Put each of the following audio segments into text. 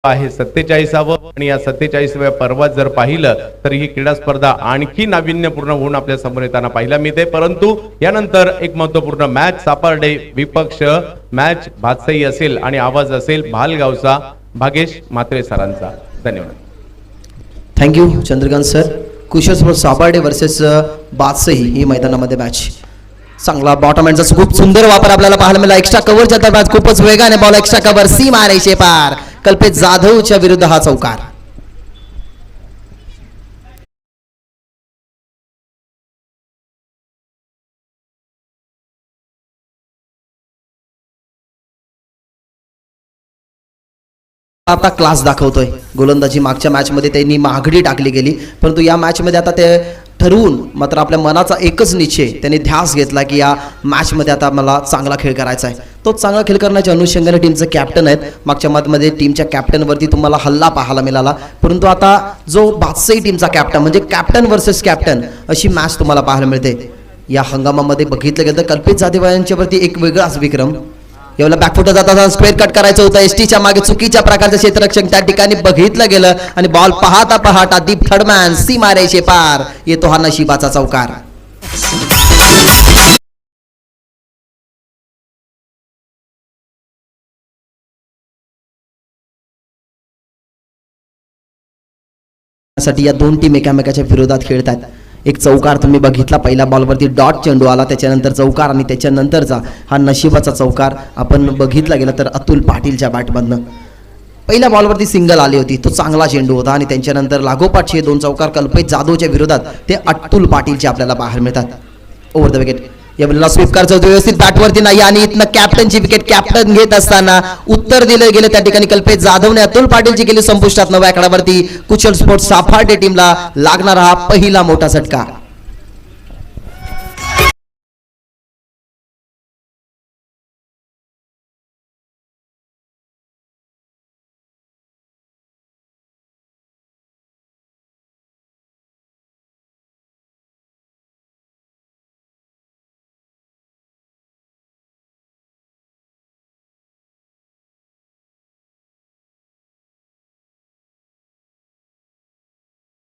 आहे 47वे आणि या 47व्या पर्वात जर पाहिलं तर ही क्रीडा स्पर्धा आणखी नाविन्यपूर्ण होऊन आपल्या समोर येताना पाहायला मिळते। परंतु यानंतर एक महत्त्वपूर्ण मॅच सापडे विपक्ष मॅच भातसई असेल आणि आवाज असेल भालगावचा भागेश म्हात्रे सरांचा। धन्यवाद। Thank you Chandrakant sir. Kushal sports Saparde versus बादसही ही मैदानामध्ये मॅच चांगला बॉटम एंडचा खूप सुंदर वापर आपल्याला पाहायला मिळाला। एक्स्ट्रा कव्हरच्या दरम्यान खूपच वेगाने बॉल एक्स्ट्रा कव्हर सीमा रेषे पार कल्पेश जाधवच्या विरुद्ध हा चौकार। आता क्लास दाखवतोय गोलंदाजी। मागच्या मॅच मध्ये त्यांनी महागडी टाकली गेली, परंतु या मॅच मध्ये आता ते ठरवून मात्र आपल्या मनाचा एकच निश्चय त्यांनी ध्यास घेतला की या मॅच मध्ये आता मला चांगला खेळ करायचा आहे। तो चांगला खेळ करण्याच्या अनुषंगाने टीमचे कॅप्टन आहेत। मागच्या मॅचमध्ये टीमच्या कॅप्टन वरती तुम्हाला हल्ला पाहायला मिळाला, परंतु आता जो बादशाही टीमचा कॅप्टन म्हणजे कॅप्टन वर्सेस कॅप्टन अशी मॅच तुम्हाला पाहायला मिळते। या हंगामामध्ये बघितलं गेलं तर कल्पेश जाधव यांच्यावरती एक वेगळाच विक्रम। यावेळेला बॅकफुट जाताना स्क्वेअर कट करायचं होतं, एसटीच्या मागे चुकीच्या प्रकारचं क्षेत्ररक्षण त्या ठिकाणी बघितलं गेलं आणि बॉल पाहता पाहता दीप थर्डमॅन सीमा रेषे पार येतो हा नशिबाचा चौकार। साठी या दोन टीम एकामेकाच्या विरोधात खेळतात। एक चौकार तुम्ही बघितला, पहिल्या बॉलवरती डॉट चेंडू आला, त्याच्यानंतर चौकार आणि त्याच्यानंतरचा हा नशिबाचा चौकार आपण बघितला गेला तर अतुल पाटीलच्या बॅटमधनं पहिल्या बॉलवरती सिंगल आली होती, तो चांगला चेंडू होता आणि त्याच्यानंतर लागोपाठचे दोन चौकार कल्पेश जाधवच्या विरोधात ते अतुल पाटीलचे आपल्याला पाहायला मिळतात। ओव्हर द विकेट यावेळेला स्वीप करायचं व्यवस्थित बॅटवरती नाही आणि इथनं कॅप्टनची विकेट कॅप्टन घेत असताना उत्तर दिलं गेलं त्या ठिकाणी कल्पेश जाधवने अतुल पाटीलची केली संपुष्टात 9व्या आकड्यावरती। कुशल स्पोर्ट्स सापार्डे टीमला लागणारा हा पहिला मोठा झटका।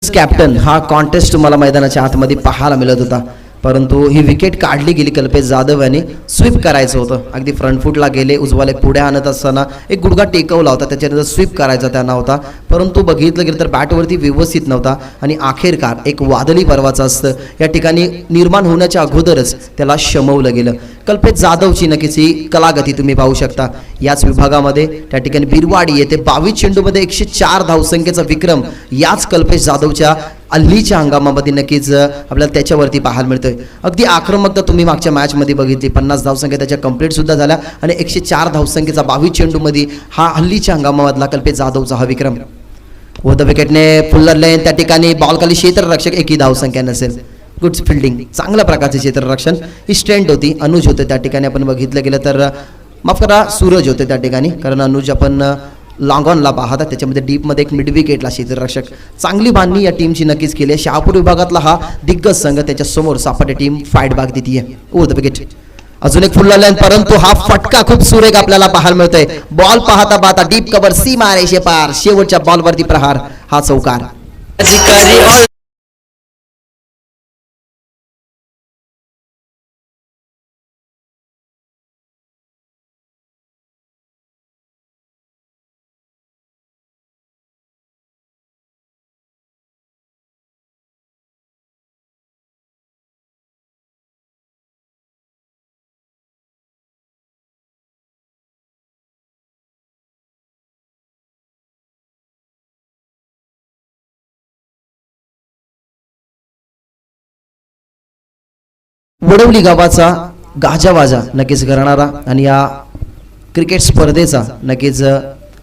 कॅप्टन हा कॉन्टेस्ट तुम्हाला मैदानाच्या आतमध्ये पाहायला मिळत होता, परंतु ही विकेट काढली गेली। कल्पेश जाधव यांनी स्वीप करायचं होतं, अगदी फ्रंट फूटला गेले, उजवाले पुढे आणत असताना एक गुडघा टेकवला होता, त्याच्यानंतर स्वीप करायचा त्यांना होता, परंतु बघितलं गेलं तर बॅटवरती व्यवस्थित नव्हता आणि अखेरकार एक वादळी पर्वाचं असतं या ठिकाणी निर्माण होण्याच्या अगोदरच त्याला शमवलं गेलं। कल्पेश जाधवची नक्कीच ही कलागती तुम्ही पाहू शकता। याच विभागामध्ये त्या ठिकाणी बिरवाडी येथे 22 चेंडूमध्ये 104 धावसंख्येचा विक्रम याच कल्पेश जाधवच्या अल्लीच्या हंगामामध्ये नक्कीच आपल्याला त्याच्यावरती पाहायला मिळतोय। अगदी आक्रमकता तुम्ही मागच्या मॅचमध्ये बघितली, 50 धावसंख्या त्याच्या कंप्लीट सुद्धा झाल्या आणि 104 धावसंख्येचा 22 चेंडूमध्ये हा हल्लीच्या हंगामामधला कल्पेश जाधवचा हा विक्रम। व द विकेटने फुल्लर लेन त्या ठिकाणी बॉल खाली क्षेत्ररक्षक एकही धावसंख्या नसेल। गुड फिल्डिंग, चांगल्या प्रकारचे क्षेत्ररक्षण ही स्ट्रेंथ होती। अनुज होते त्या ठिकाणी, आपण बघितलं गेलं तर माफ करा सूरज होते त्या ठिकाणी, कारण अनुज आपण लॉंग ऑनला पाहता त्याच्यामध्ये डीपमध्ये एक मिड विकेटला क्षेत्ररक्षक। चांगली बांधणी या टीमची नक्कीच केली आहे। शहापूर विभागातला हा दिग्गज संघ त्याच्या समोर सापाटे टीम फाईट बाग देते आहे। ओव्हर द विकेट अजून एक फुल्लर लेन, परंतु हा फटका खूप सुरेख आपल्याला पाहायला मिळतोय। बॉल पाहता पाहता डीप कव्हर सीमा रेषे पार शेवटच्या बॉलवरती प्रहार हा चौकार। वडवली गावाचा गाजावाजा नक्कीच करणारा आणि या क्रिकेट स्पर्धेचा नक्कीच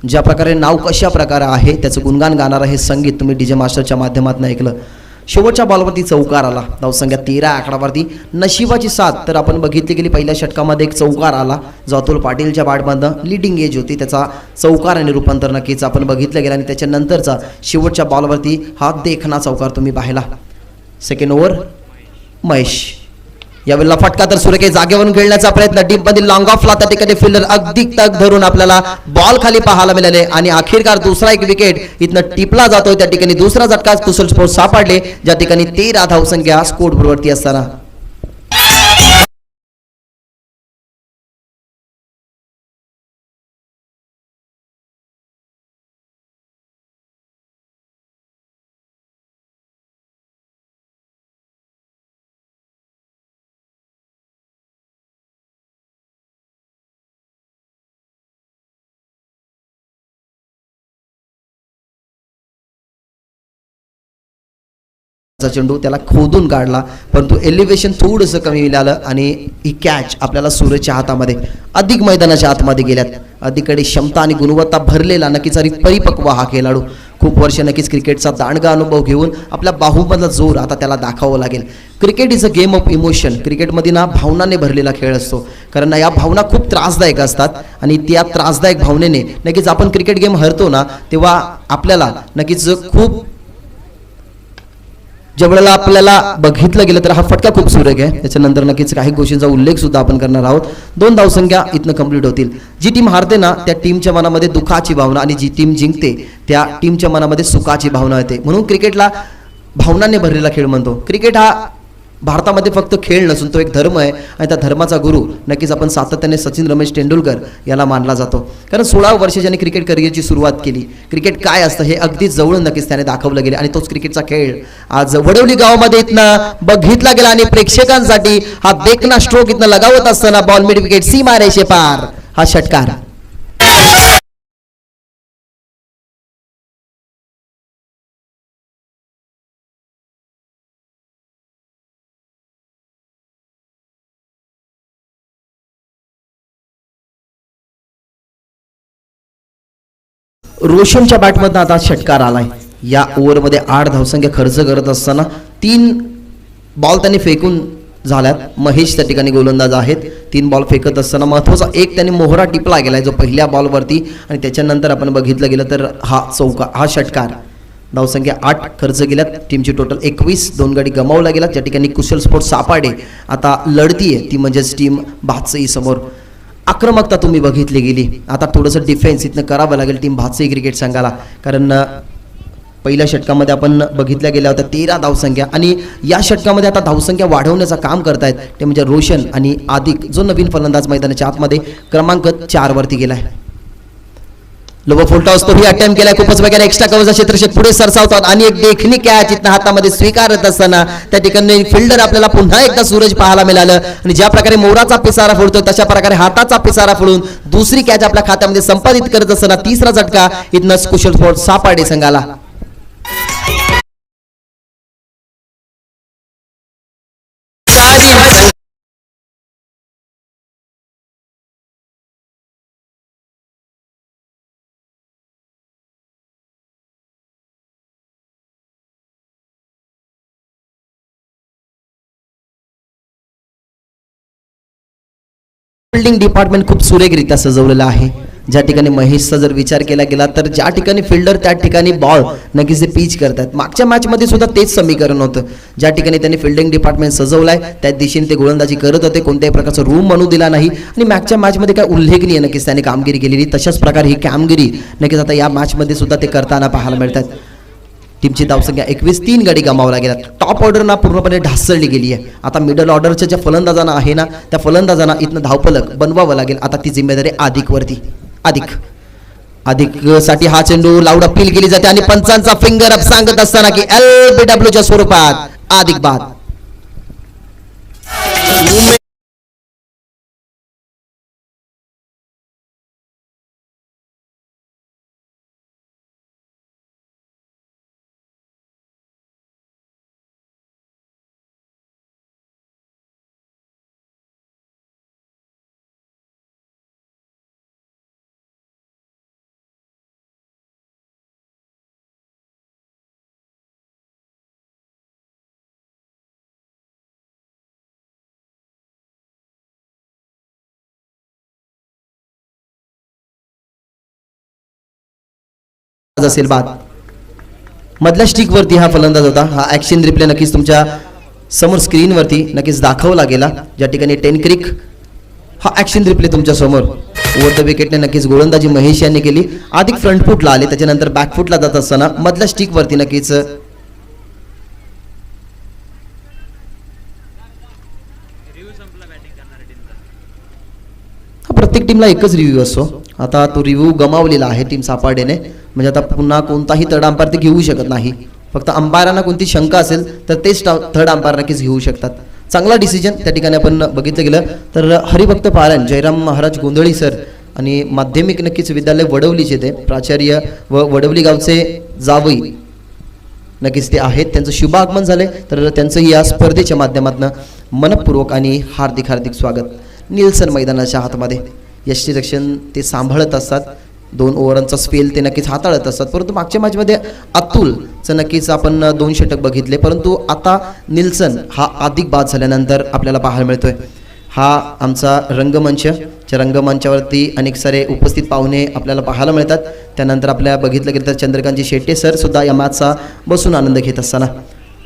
ज्या प्रकारे नाव कशा प्रकारे आहे त्याचं गुणगान गाणारा हे संगीत तुम्ही डीजे मास्टरच्या माध्यमातून ऐकलं। शेवटच्या बॉलवरती चौकार आला, धावसंख्या 13 आकडावरती। नशिबाची साथ तर आपण बघितली गेली, पहिल्या षटकामध्ये एक चौकार आला जो अतुल पाटीलच्या बॅटमधनं लिडिंग एज होती, त्याचा चौकार आणि रूपांतर नक्कीच आपण बघितलं गेलं आणि त्याच्यानंतरचा शेवटच्या बॉलवरती हा देखणा चौकार तुम्ही पाहिला। सेकंड ओव्हर महेश यावेळेला फटका तर सुरेख जागेवरून खेळण्याचा प्रयत्न, डीप मध्ये लॉंग ऑफला त्या ठिकाणी फिल्डर अगदी तग धरून आपल्याला बॉल खाली पाहायला मिळाले आणि अखेरकार दुसरा एक विकेट इथनं टिपला जातोय. त्या ठिकाणी दुसरा झटका कुशल स्पोर्ट्स सापडले, ज्या ठिकाणी 13 धावसंख्या स्कोर वरती असताना चेंडू त्याला खोदून काढला, परंतु एलिव्हेशन थोडंसं कमी मिळालं आणि ही कॅच आपल्याला सूरजच्या हातामध्ये अधिक मैदानाच्या आतमध्ये गेल्यात. अधिकडे क्षमता आणि गुणवत्ता भरलेला नक्कीच परिपक्व हा खेळाडू, खूप वर्ष नक्कीच क्रिकेटचा दांडगा अनुभव घेऊन आपल्या बाहुबंद जोर आता त्याला दाखवावं लागेल. Cricket is a game of emotion. क्रिकेटमध्ये ना भावनाने भरलेला खेळ असतो, कारण ना या भावना खूप त्रासदायक असतात आणि त्या त्रासदायक भावनेने नक्कीच आपण क्रिकेट गेम हरतो ना, तेव्हा आपल्याला नक्कीच खूप ज्यावेळेला आपल्याला बघितलं गेलं तर हा फटका खूप सुरेख आहे. त्याच्यानंतर नक्कीच काही गोष्टींचा उल्लेख सुद्धा आपण करणार आहोत. 2 धावसंख्या इथनं कंप्लीट होतील. जी टीम हारते ना त्या टीमच्या मनामध्ये दुःखाची भावना आणि जी टीम जिंकते त्या टीमच्या मनामध्ये सुखाची भावना येते. म्हणून क्रिकेटला भावनांनी भरलेला खेळ म्हणतो. क्रिकेट हा भारतामध्ये फक्त खेळ नसून तो एक धर्म आहे आणि त्या धर्माचा गुरु नक्कीच आपण सातत्याने सचिन रमेश तेंडुलकर याला मानला जातो. कारण 16 वर्ष ज्यांनी क्रिकेट करिअरची सुरुवात केली, क्रिकेट काय असतं हे अगदी जवळून नक्कीच त्याने दाखवलं गेलं आणि तोच क्रिकेटचा खेळ आज वडवली गावामध्ये इथनं बघितला गेला आणि प्रेक्षकांसाठी हा देखना स्ट्रोक इथनं लगावत असताना बॉल मिड विकेट सीमा रेषे पार हा षटकार. रोशनच्या बॅटमधनं आता षटकार आलाय. या ओव्हरमध्ये 8 धावसंख्या खर्च करत असताना 3 बॉल त्यांनी फेकून झाल्यात. महेश त्या ठिकाणी गोलंदाज आहेत. 3 बॉल फेकत असताना महत्त्वाचा एक त्यांनी मोहरा टिपला गेलाय जो पहिल्या बॉलवरती आणि त्याच्यानंतर आपण बघितलं गेलं तर हा षटकार. धावसंख्या 8 खर्च गेल्यात, टीमची टोटल 21, 2 गडी गमावला गेला. ज्या ठिकाणी कुशल स्पोर्ट्स सापाडे आता लढतीये ती म्हणजेच टीम भातसई समोर. आक्रमकता तुम्ही बघितली गेली, आता थोडंसं डिफेन्स इथनं करावं लागेल टीम भातसई क्रिकेट संघाला, कारण पहिल्या षटकामध्ये आपण बघितल्या गेल्या होत्या 13 धावसंख्या आणि या षटकामध्ये आता धावसंख्या वाढवण्याचं काम करतायत ते म्हणजे रोशन आणि आदिक, जो नवीन फलंदाज मैदानाच्या आतमध्ये क्रमांक 4 वरती गेलाय. लोबो फुलटा असतो ही अटेम्प्ट केलाय, खूपच वेगाने एक्स्ट्रा कव्हरचा क्षेत्रक्षेत्र पुढे सरसावतात आणि एक देखणी कॅच इथं हातामध्ये स्वीकारत असताना त्या ठिकाणी फिल्डर आपल्याला पुन्हा एकदा सूरज पाहायला मिळालं आणि ज्या प्रकारे मोराचा पिसारा फोडतो तशा प्रकारे हाताचा पिसारा फोडून दुसरी कॅच आपल्या खात्यामध्ये संपादित करत असताना तिसरा झटका इथनं कुशल स्पोर्ट्स सापाडे संघाला. फिल्डिंग डिपार्टमेंट खूप सुरेखरित्या सजवलेलं आहे. ज्या ठिकाणी महेशचा जर विचार केला गेला तर ज्या ठिकाणी फिल्डर त्या ठिकाणी बॉल नक्कीच ते पिच करतात. मागच्या मॅचमध्ये सुद्धा तेच समीकरण होतं. ज्या ठिकाणी त्यांनी फिल्डिंग डिपार्टमेंट सजवलाय त्या दिशेने ते गोलंदाजी करत होते, कोणत्याही प्रकारचा रूम बनू दिला नाही आणि मागच्या मॅचमध्ये काय उल्लेखनीय नक्कीच त्यांनी कामगिरी केलेली. तशाच प्रकारे ही कामगिरी नक्कीच आता या मॅचमध्ये सुद्धा ते करताना पाहायला मिळतात. टीमची धावसंख्या 21, 3 गडी गमावला गेला. टॉप ऑर्डरना पूर्णपणे ढासळली गेली आहे. आता मिडल ऑर्डरच्या ज्या फलंदाजांना आहे ना त्या फलंदाजांना इथनं धावफलक बनवावं लागेल. आता ती जिम्मेदारी अधिकवरती. अधिक साठी हा चेंडू लाऊड अपील केली जाते आणि पंचांचा फिंगर अप सांगत असताना की LBW च्या स्वरूपात अधिक बाद. असेल बाद. मधल्या स्टिक वरती हा फलंदाज होता. हा ऍक्शन रिप्ले नक्कीच तुमच्या समोर स्क्रीनवरती नक्कीच दाखवला गेला, ज्या ठिकाणी 10 क्रिक हा ॲक्शन रिप्ले तुमच्या समोर. ओव्हर द विकेटने नक्कीच गोलंदाजी महेश यांनी केली. अधिक फ्रंट फूटला आले, त्याच्यानंतर बॅक फूटला जात असताना मधल्या स्टिकवरती नक्कीच प्रत्येक टीमला एकच रिव्ह्यू असतो. आता तो रिव्ह्यू गमावलेला आहे टीम सापाडेने, म्हणजे आता पुन्हा कोणताही थर्ड अंपायर ते घेऊ शकत नाही. फक्त अंपायरांना कोणती शंका असेल तर तेच थर्ड अंपायर नक्कीच घेऊ शकतात. चांगला डिसिजन त्या ठिकाणी आपण बघितलं गेलं तर हरिभक्त पारायण जयराम महाराज गोंधळी सर आणि माध्यमिक नक्कीच विद्यालय वडवलीचे ते प्राचार्य व वडवली गावचे जावई नक्कीच ते आहेत. त्यांचं शुभ आगमन झाले, तर त्यांचंही या स्पर्धेच्या माध्यमातून मनपूर्वक आणि हार्दिक हार्दिक स्वागत. निल्सन मैदानाच्या हातमध्ये यष्टीरक्षण ते सांभाळत असतात. 2 ओव्हरांचा स्पेल ते नक्कीच हाताळत असतात. परंतु मागच्या मॅचमध्ये अतुलचं नक्कीच आपण 2 षटक बघितले, परंतु आता निल्सन हा अधिक बाद झाल्यानंतर आपल्याला पाहायला मिळतोय. हा आमचा रंगमंचच्या रंगमंचावरती अनेक सारे उपस्थित पाहुणे आपल्याला पाहायला मिळतात. त्यानंतर आपल्या बघितलं गेलं तर चंद्रकांतजी शेट्टे सर सुद्धा या मॅचचा बसून आनंद घेत असताना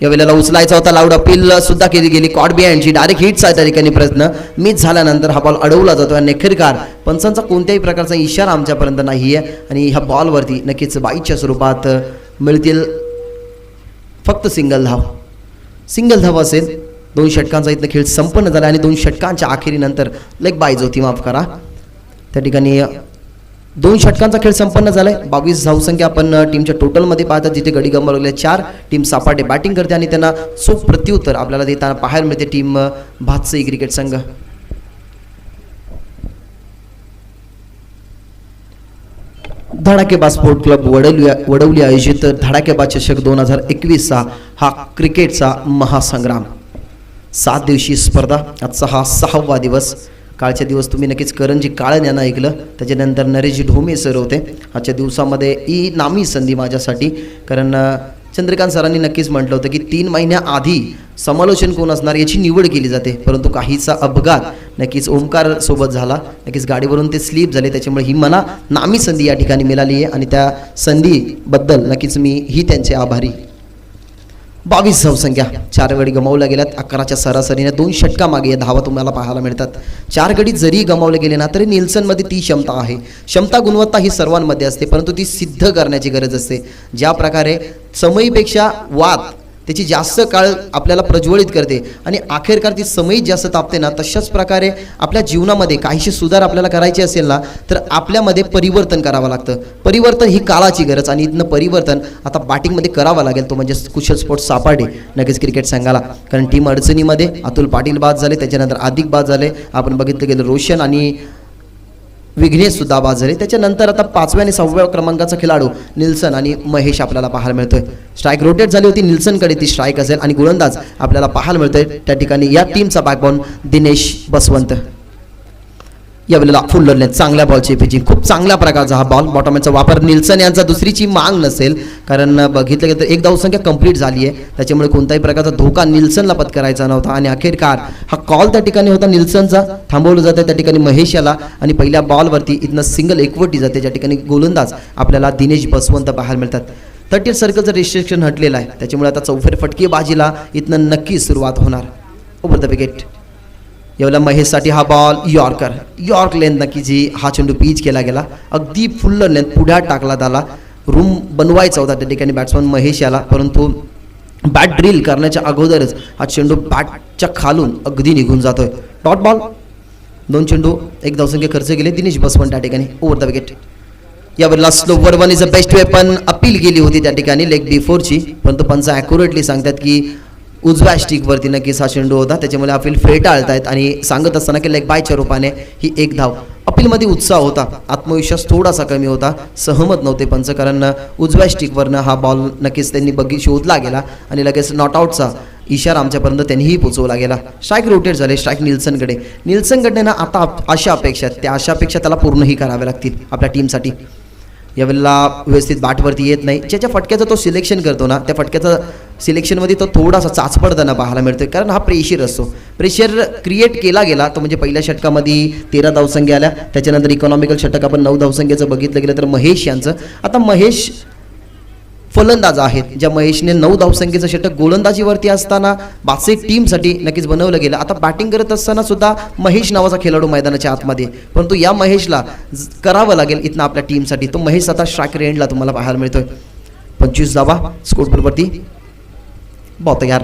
या वेळेला उचलायचा होता. लाऊड अपील सुद्धा केली गेली. कॉट बिहाइंडची डायरेक्ट हिट्स आहे त्या ठिकाणी. प्रयत्न मिस झाल्यानंतर हा बॉल अडवला जातो. नेखरकार पंचांचा कोणत्याही प्रकारचा इशारा आमच्यापर्यंत नाही आहे आणि ह्या बॉलवरती नक्कीच बाईच्या स्वरूपात मिळतील फक्त सिंगल धाव असेल. 2 षटकांचा इथं खेळ संपन्न झाला आणि 2 षटकांच्या अखेरीनंतर लेग बाईज होती, माफ करा. त्या ठिकाणी 2 षटकांचा खेळ संपन्न झालाय. 22 धावसंख्या आपण टीमच्या टोटलमध्ये पाहतात, जिथे गडी गमावलेले 4 टीम सापाटे बॅटिंग करते आणि त्यांना चोख प्रत्युत्तर आपल्याला देताना पाहायला मिळते टीम भातसई क्रिकेट संघ. धडाकेबाज स्पोर्ट क्लब वडवली आयोजित धडाकेबाज चषक 2021 हा क्रिकेटचा महासंग्राम. 7 दिवसीय स्पर्धा. आजचा हा 6वा दिवस. कालच्या दिवस तुम्ही नक्कीच करंजी काळन यांना ऐकलं, त्याच्यानंतर नरेश ढोमे सर होते. आजच्या दिवसामध्ये ही नामी संधी माझ्यासाठी, कारण चंद्रकांत सरांनी नक्कीच म्हटलं होतं की 3 महिन्याआधी समालोचन कोण असणार याची निवड केली जाते, परंतु काहीचा अपघात नक्कीच ओमकार सोबत झाला. नक्कीच गाडीवरून ते स्लिप झाले, त्याच्यामुळे ही मला नामी संधी या ठिकाणी मिळाली आहे आणि त्या संधीबद्दल नक्कीच मी त्यांचे आभारी. 22 धावसंख्या, 4 गडी गमावल्या गेल्यात. 11च्या सरासरीने 2 षटका मागे या धावा तुम्हाला पाहायला मिळतात. 4 गडी जरी गमावले गेले ना तरी निल्सनमध्ये ती क्षमता आहे. क्षमता गुणवत्ता ही सर्वांमध्ये असते, परंतु ती सिद्ध करण्याची गरज असते. ज्या प्रकारे समयीपेक्षा वाद त्याची जास्त काळ आपल्याला प्रज्वलित करते आणि अखेरकार ती समयी जास्त तापते ना, तशाच प्रकारे आपल्या जीवनामध्ये काहीशी सुधार आपल्याला करायचे असेल ना तर आपल्यामध्ये परिवर्तन करावं लागतं. परिवर्तन ही काळाची गरज आणि इथनं परिवर्तन आता बॅटिंगमध्ये करावं लागेल, तो म्हणजे कुशल स्पोर्ट्स सापाडे नक्कीच क्रिकेट संघाला. कारण टीम अडचणीमध्ये अतुल पाटील बाद झाले, त्याच्यानंतर अधिक बाद झाले. आपण बघितलं गेलं रोशन आणि विघ्नेश सुद्धा बाद झाले. त्याच्यानंतर आता 5व्या आणि 6व्या क्रमांकाचा खेळाडू निल्सन आणि महेश आपल्याला पाहायला मिळतोय. स्ट्राईक रोटेट झाली होती, निल्सनकडे ती स्ट्राईक असेल आणि गोलंदाज आपल्याला पाहायला मिळतोय त्या ठिकाणी या टीमचा बॅकबोन दिनेश बसवंत. यावेळेला फुल लेंथ चांगल्या बॉलची पिचिंग, खूप चांगल्या प्रकारचा हा बॉल. बॉटमचा वापर निल्सन यांचा दुसरीची मांग नसेल, कारण बघितलं गेलं तर 1 धावसंख्या कंप्लीट झाली आहे, त्याच्यामुळे कोणताही प्रकारचा धोका निल्सनला पत्करायचा नव्हता आणि अखेरकार हा कॉल त्या ठिकाणी होता निल्सनचा. थांबवलं जातं त्या ठिकाणी महेश याला आणि पहिल्या बॉलवरती इथनं सिंगल एकवटी जाते, ज्या ठिकाणी गोलंदाज आपल्याला दिनेश बसवंत पाहायला मिळतात. 30 सर्कलचं रिस्ट्रिक्शन हटलेलं आहे, त्याच्यामुळे आता 4 फटकेबाजीला इथनं नक्कीच सुरुवात होणार. Over the wicket. यावेळेला महेशसाठी हा बॉल यॉर्क लेंथ नक्की जी हा चेंडू पीच केला गेला, अगदी फुल्ल लेंथ पुढ्यात टाकला त्याला. रूम बनवायचा होता त्या ठिकाणी बॅट्समन महेश याला, परंतु बॅट ड्रिल करण्याच्या अगोदरच हा चेंडू बॅटच्या खालून अगदी निघून जातोय. Dot ball. 2 चेंडू 1 धावसंख्या खर्च केले दिनेश बसवंत त्या ठिकाणी. Over the wicket. यावेळेला slower 1 is a best weapon appeal केली होती त्या ठिकाणी लेग बिफोरची, परंतु पंच ॲक्युरेटली सांगतात की उजव्या स्टिकवरती नक्कीच हा चेंडू होता, त्याच्यामुळे अपील फेटाळतायत आणि सांगत असताना की लेग बायच्या रूपाने ही 1 धाव. अपीलमध्ये उत्साह होता, आत्मविश्वास थोडासा कमी होता, सहमत नव्हते पंच, कारण उजव्या स्टिकवरनं हा बॉल नक्कीच त्यांनी शोधला गेला आणि लगेच नॉट आउटचा इशारा आमच्यापर्यंत त्यांनीही पोचवला गेला. स्ट्राईक रोटेट झाले, स्ट्राईक निल्सनकडे ना आता अशा अपेक्षा त्याला पूर्णही कराव्या लागतील आपल्या टीमसाठी. यावेळेला व्यवस्थित बॅटवरती येत नाही, ज्याच्या फटक्याचं तो सिलेक्शन करतो ना त्या फटक्याचा सिलेक्शनमध्ये तो थोडासा चाचपडताना पाहायला मिळतोय, कारण हा प्रेशर असतो. प्रेशर क्रिएट केला गेला तो म्हणजे पहिल्या षटकामध्ये 13 धावसंख्या आल्या, त्याच्यानंतर इकॉनॉमिकल षटक आपण 9 धावसंख्येचं बघितलं गेलं तर महेश यांचं. आता महेश फलंदाज आहेत, ज्या महेशने 9 धावसंख्येचं षटक गोलंदाजीवरती असताना बादशाही टीमसाठी नक्कीच बनवलं गेलं. आता बॅटिंग करत असताना सुद्धा महेश नावाचा खेळाडू मैदानाच्या आतमध्ये, परंतु या महेशला करावं लागेल इथनं आपल्या टीमसाठी. तो महेश आता स्ट्राईक रेंजला तुम्हाला पाहायला मिळतोय. 25 धावा स्कोरवरती. बॉल तयार,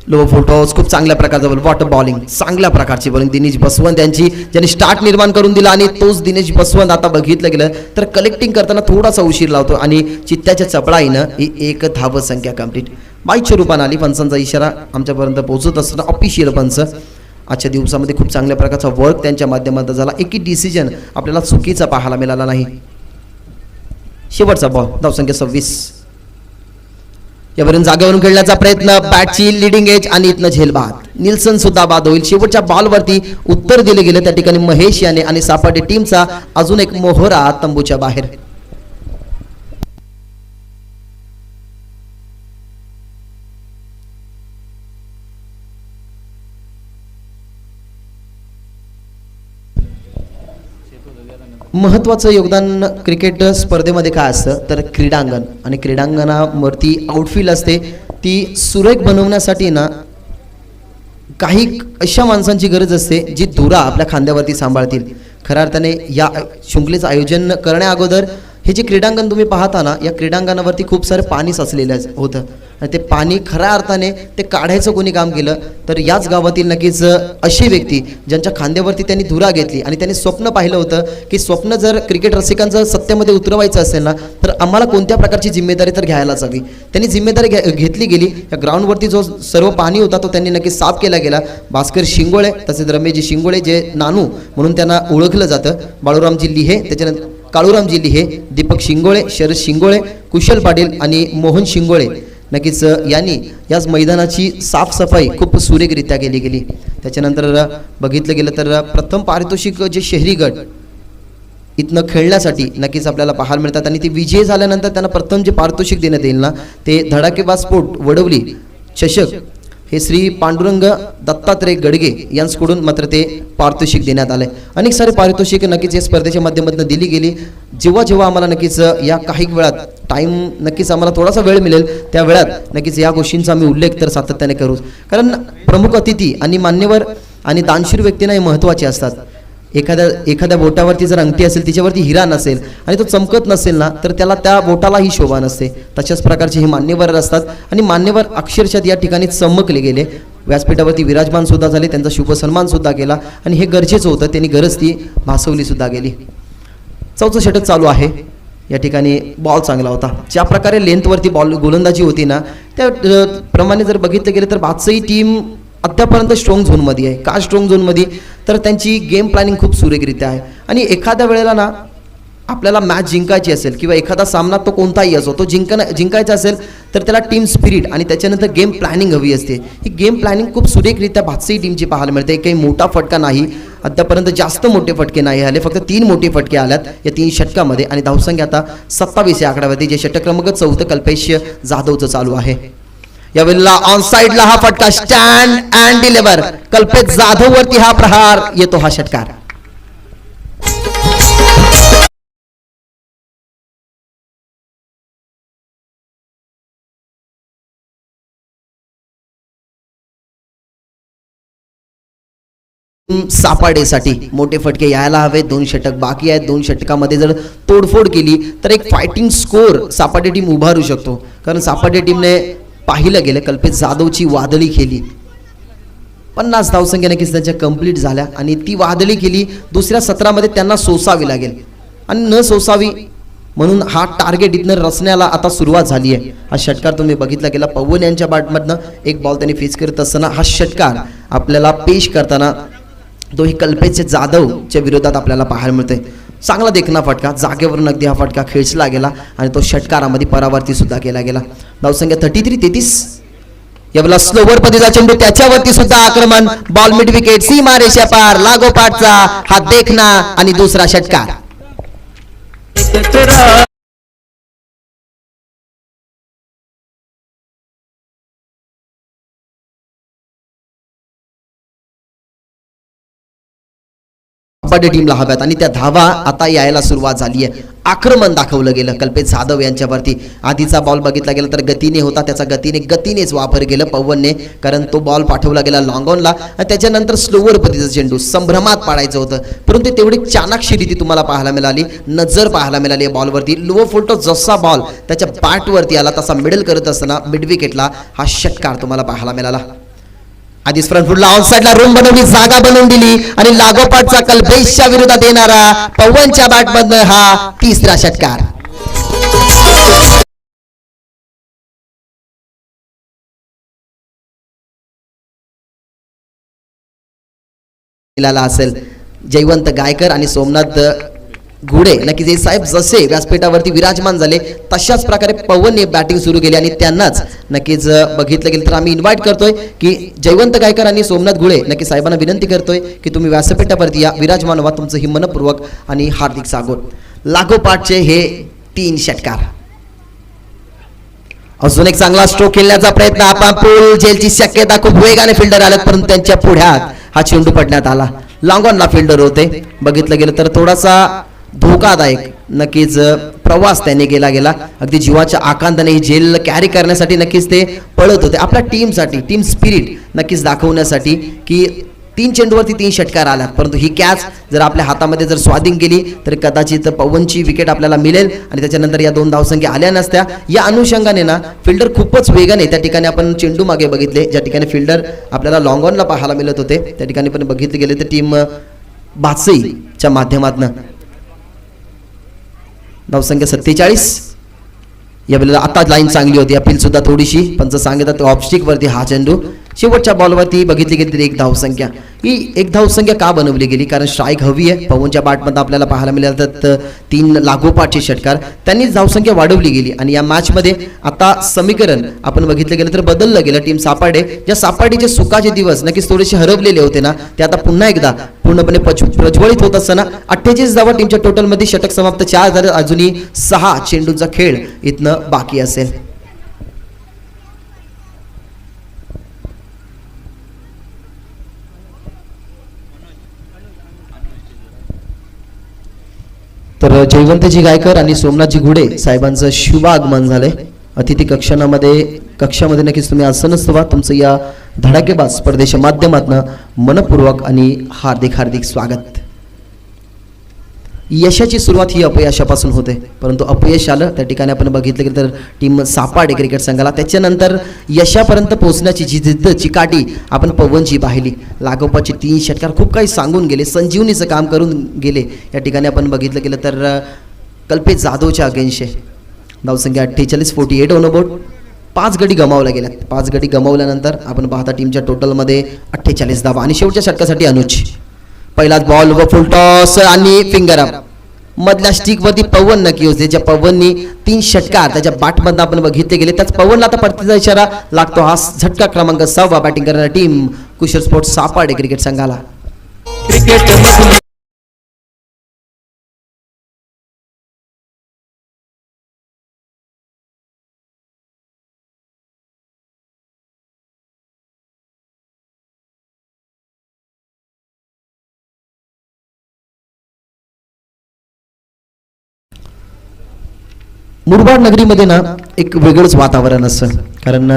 लो फुलटॉस, खूप चांगल्या प्रकारचं बॉल, वॉटर बॉलिंग, चांगल्या प्रकारची बॉलिंग दिनेश बसवंत यांची, ज्यांनी स्टार्ट निर्माण करून दिला. आणि तोच दिनेश बसवंत आता बघितलं गेलं तर कलेक्टिंग करताना थोडासा उशीर लावतो आणि चित्त्याच्या चपळाईनं ही 1 धावसंख्या कंप्लीट. बाईकच्या रूपानं आली. पंचांचा इशारा आमच्यापर्यंत पोहोचत असताना ऑफिशियल पंच आजच्या दिवसामध्ये खूप चांगल्या प्रकारचा वर्क त्यांच्या माध्यमातून झाला. एकही डिसिजन आपल्याला चुकीचा पाहायला मिळाला नाही. शेवटचा बॉल, धावसंख्या 26. यावरून जागेवरून खेळण्याचा प्रयत्न, बॅटची लिडिंग एज आणि इथनं झेलबाद. निल्सन सुद्धा बाद होईल. शेवटच्या बॉलवरती उत्तर दिले गेले त्या ठिकाणी महेश याने आणि सापाटे टीमचा अजून एक मोहरा तंबूच्या बाहेर. महत्त्वाचं योगदान क्रिकेट स्पर्धेमध्ये काय असतं तर क्रीडांगण, आणि क्रीडांगणावरती आउटफील्ड असते ती सुरेख बनवण्यासाठी ना काही अशा माणसांची गरज असते जी धुरा आपल्या खांद्यावरती सांभाळतील. खऱ्या अर्थाने या शृंखलेचं आयोजन करण्या अगोदर हे जे क्रीडांगण तुम्ही पाहता ना, या क्रीडांगणावरती खूप सारं पाणी साचलेलं होतं आणि ते पाणी खऱ्या अर्थाने ते काढायचं कोणी काम केलं तर याच गावातील नक्कीच अशी व्यक्ती ज्यांच्या खांद्यावरती त्यांनी धुरा घेतली आणि त्यांनी स्वप्न पाहिलं होतं की स्वप्न जर क्रिकेट रसिकांचं सत्यामध्ये उतरवायचं असेल ना तर आम्हाला कोणत्या प्रकारची जिम्मेदारी तर घ्यायलाच हवी. त्यांनी जिम्मेदारी घेतली गेली. या ग्राउंडवरती जो सर्व पाणी होता तो त्यांनी नक्कीच साफ केला गेला. भास्कर शिंगोळे तसेच रमेशजी शिंगोळे जे नानू म्हणून त्यांना ओळखलं जातं, बाळूरामजी लिहे, त्याच्यानंतर काळूरामजी लिहे, दीपक शिंगोळे, शरद शिंगोळे, कुशल पाटील आणि मोहन शिंगोळे नक्कीच यांनी याच मैदानाची साफसफाई खूप सुरेखरित्या केली गेली. त्याच्यानंतर बघितलं गेलं तर प्रथम पारितोषिक जे शहरी गट इथनं खेळण्यासाठी नक्कीच आपल्याला पाहायला मिळतात आणि ते विजय झाल्यानंतर त्यांना प्रथम जे पारितोषिक देण्यात येईल ना ते धडाकेबाज स्पोर्ट वडवली चषक हे श्री पांडुरंग दत्तात्रय गडगे यांच्याकडून मात्र ते पारितोषिक देण्यात आले. अनेक सारे पारितोषिक नक्कीच या स्पर्धेच्या माध्यमातून दिली गेली. जेव्हा जेव्हा आम्हाला नक्कीच या काही वेळात टाईम नक्कीच आम्हाला थोडासा वेळ मिळेल त्या वेळात नक्कीच या गोष्टींचा आम्ही उल्लेख तर सातत्याने करूच, कारण प्रमुख अतिथी आणि मान्यवर आणि दानशूर व्यक्तींना हे महत्त्वाचे असतात. एखाद्या बोटावरती जर अंगठी असेल तिच्यावरती हिरा नसेल आणि तो चमकत नसेल ना तर त्याला त्या बोटालाही शोभा नसते. तशाच प्रकारचे हे मान्यवर असतात आणि मान्यवर अक्षरशः या ठिकाणी चमकले गेले. व्यासपीठावरती विराजमान सुद्धा झाले, त्यांचा शुभ सन्मान सुद्धा केला आणि हे गरजेचं होतं, त्यांनी गरज ती भासवली सुद्धा गेली. चौथं षटक चालू आहे. या ठिकाणी बॉल चांगला होता. ज्या प्रकारे लेंथवरती बॉल गोलंदाजी होती ना त्या प्रमाणे जर बघितलं गेलं तर बादशाही टीम अद्यापर्यंत स्ट्रॉंग झोनमध्ये आहे. का स्ट्रॉंग झोनमध्ये तर त्यांची गेम प्लॅनिंग खूप सुरेखरित्या आहे आणि एखाद्या वेळेला ना आपल्याला मॅच जिंकायची असेल किंवा एखादा सामना तो कोणताही असो तो जिंकायचा असेल तर त्याला टीम स्पिरिट आणि त्याच्यानंतर गेम प्लॅनिंग हवी असते. ही गेम प्लॅनिंग खूप सुरेखरित्या बादशाही टीमची पाहायला मिळते. काही मोठा फटका नाही, अद्यापर्यंत जास्त मोठे फटके नाही आले, फक्त 3 मोठे फटके आल्यात या 3 षटकामध्ये आणि धावसंख्या आता 27 या आकड्यावरती, जे षटक क्रमांक 4 कल्पेश जाधवचं चालू आहे. यावेळेला ऑन साइडला हा फटका, stand and deliver, Kalpesh Jadhav वरती हा प्रहार येतो, हा षटकार. सापाडेसाठी मोठे फटके यायला हवे. 2 षटक बाकी आहेत. 2 षटकामध्ये जर तोडफोड केली तर एक फायटिंग स्कोर सापाडे टीम उभारू शकतो, कारण सापाडे टीमने पाहिलं गेलं कल्पेश जाधवची वादळी केली. 50 धावसंख्या नक्कीच त्यांच्या कंप्लीट झाल्या आणि ती वादळी केली दुसऱ्या सत्रामध्ये त्यांना सोसावी लागेल आणि न सोसावी म्हणून हा टार्गेट इथनं रचण्याला आता सुरुवात झाली आहे. हा षटकार तुम्ही बघितला गेला पवन यांच्या बॅटमधनं एक बॉल त्यांनी फेस करत असताना हा षटकार आपल्याला पेश करताना तोही कल्पेश जाधवच्या विरोधात आपल्याला पाहायला मिळतोय. चांगला देखना फटका, जागेवरून अगदी हा फटका खेचला गेला आणि तो षटकारामध्ये परावर्ती सुद्धा केला गेला. धावसंख्या 33. यावेळेला स्लोवर पद्धतीचा चेंडू, त्याच्यावरती सुद्धा आक्रमण, बॉल मिड विकेट, सीमा रेषा पार, लागोपाठचा हा देखना आणि दुसरा षटकार. सापाडे टीमला हव्यात आणि त्या धावा आता यायला सुरुवात झाली आहे. आक्रमण दाखवलं गेलं कल्पेश जाधव यांच्यावरती. आधीचा बॉल बघितला गेला तर गतीने होता, त्याचा गतीनेच वापर केलं पवनने, कारण तो बॉल पाठवला गेला लॉंग ऑनला आणि त्याच्यानंतर स्लोवर पद्धतीचा चेंडू संभ्रमात पाडायचं होतं, परंतु तेवढी चाणाक्षी रीती तुम्हाला पाहायला मिळाली, नजर पाहायला मिळाली बॉलवरती. लो फुलटॉस जसा बॉल त्याच्या बॅटवरती आला तसा मिडल करत असताना मिड विकेटला हा षटकार तुम्हाला पाहायला मिळाला. आधीच फ्रंट फुटला ऑनसाइडला रूम बनवली, जागा बनवून दिली आणि लागोपाठचा कल्पेशच्या विरोधात येणारा पवनच्या बॅटमधनं हा तिसरा षटकार. असेल जयवंत गायकर आणि सोमनाथ घुडे नक्कीच हे साहेब जसे व्यासपीठावरती विराजमान झाले तशाच प्रकारे पवनने बॅटिंग सुरू केली आणि त्यांनाच नक्कीच बघितलं गेलं तर आम्ही इन्व्हाइट करतोय की जयवंत गायकर आणि सोमनाथ घुडे नक्की साहेबांना विनंती करतोय की तुम्ही व्यासपीठावरती या, विराजमान व्हा. तुमचं ही मनपूर्वक आणि हार्दिक स्वागत. लागोपाठचे हे 3 षटकार. अजून एक चांगला स्ट्रोक खेळण्याचा प्रयत्न, आपण पूल जेलची शक्यता, खूप वेगाने फिल्डर आलेत परंतु त्यांच्या पुढ्यात हा चेंडू पडण्यात आला. लॉंग ऑनला फिल्डर होते, बघितलं गेलं तर थोडासा धोकादायक नक्कीच प्रवास त्याने गेला. अगदी जीवाच्या आकांताने ही झेल कॅरी करण्यासाठी नक्कीच ते पळत होते, आपल्या टीमसाठी, टीम स्पिरिट नक्कीच दाखवण्यासाठी की 3 चेंडूवरती 3 षटकार आला, परंतु ही कॅच जर आपल्या हातामध्ये जर स्वाधीन केली तर कदाचित पवनची विकेट आपल्याला मिळेल आणि त्याच्यानंतर या 2 धावसंख्या आल्या नसत्या. या अनुषंगाने ना फिल्डर खूपच वेगाने त्या ठिकाणी आपण चेंडू मागे बघितले, ज्या ठिकाणी फिल्डर आपल्याला लॉंग ऑनला पाहायला मिळत होते त्या ठिकाणी पण बघितले गेले तर टीम भातसईच्या माध्यमातून धावसंख्या 47. यावेळेला आता लाईन चांगली होती, अपील सुद्धा थोडीशी पंच सांगतात ऑफस्टिक वरती हा चेंडू. शेवटच्या बॉलवरती बघितली गेली तरी 1 धावसंख्या. ही 1 धावसंख्या का बनवली गेली, कारण स्ट्राईक हवी आहे. पवनच्या बॅटमध्ये आपल्याला पाहायला मिळालं 3 लागोपाठचे षटकार, त्यांनी धावसंख्या वाढवली गेली आणि या मॅचमध्ये आता समीकरण आपण बघितलं गेलं तर बदललं गेलं. टीम सापाडे, ज्या सापाडीचे सुखाचे दिवस नक्कीच थोडेसे हरवलेले होते ना, ते आता पुन्हा एकदा पूर्णपणे प्रज्वलित होत असताना 48 धावा टीमच्या टोटलमध्ये, षटक समाप्त 4 झाले, अजूनही 6 चेंडूंचा खेळ इथनं बाकी असेल. तर जयवंतजी गायकर आणि सोमनाथजी घुडे साहेबांचं शुभ आगमन झालंय अतिथी कक्षामध्ये नक्कीच तुम्ही आसनस्थ व्हा. तुमचं या धडाकेबाज स्पर्धेच्या माध्यमातून मनपूर्वक आणि हार्दिक स्वागत. यशाची सुरुवात ही अपयशापासून होते, परंतु अपयश आलं त्या ठिकाणी आपण बघितलं की तर टीम सापाडे क्रिकेट संघाला त्याच्यानंतर यशापर्यंत पोहोचण्याची जी जिद्द चिकाटी आपण पवनची पाहिली. लागोपाठचे 3 षटकार खूप काही सांगून गेले, संजीवनीचं काम करून गेले. या ठिकाणी आपण बघितलं गेलं तर कल्पेश जाधवच्या अगेन्स्टचे धावसंख्या 48, 48 ऑन बोर्ड. 5 गडी गमावल्या गेल्यात. 5 गडी गमावल्यानंतर आपण पाहता टीमच्या टोटलमध्ये 48 धावा आणि शेवटच्या षटकासाठी अनुज. पहिलाच बॉल व फुल टॉस आणि फिंगर अप, मधल्या स्टिकवरती पवन नक्की होते, ज्या पवननी 3 षटकार त्याच्या बॅटमधून आपण बघितले गेले. त्याच पवनला आता परतीचा इशारा लागतो. हा झटका क्रमांक 6 बॅटिंग करणारी टीम कुशल स्पोर्ट्स सापाडे क्रिकेट संघाला. मुरबाड नगरीमध्ये ना एक वेगळंच वातावरण असतं, कारण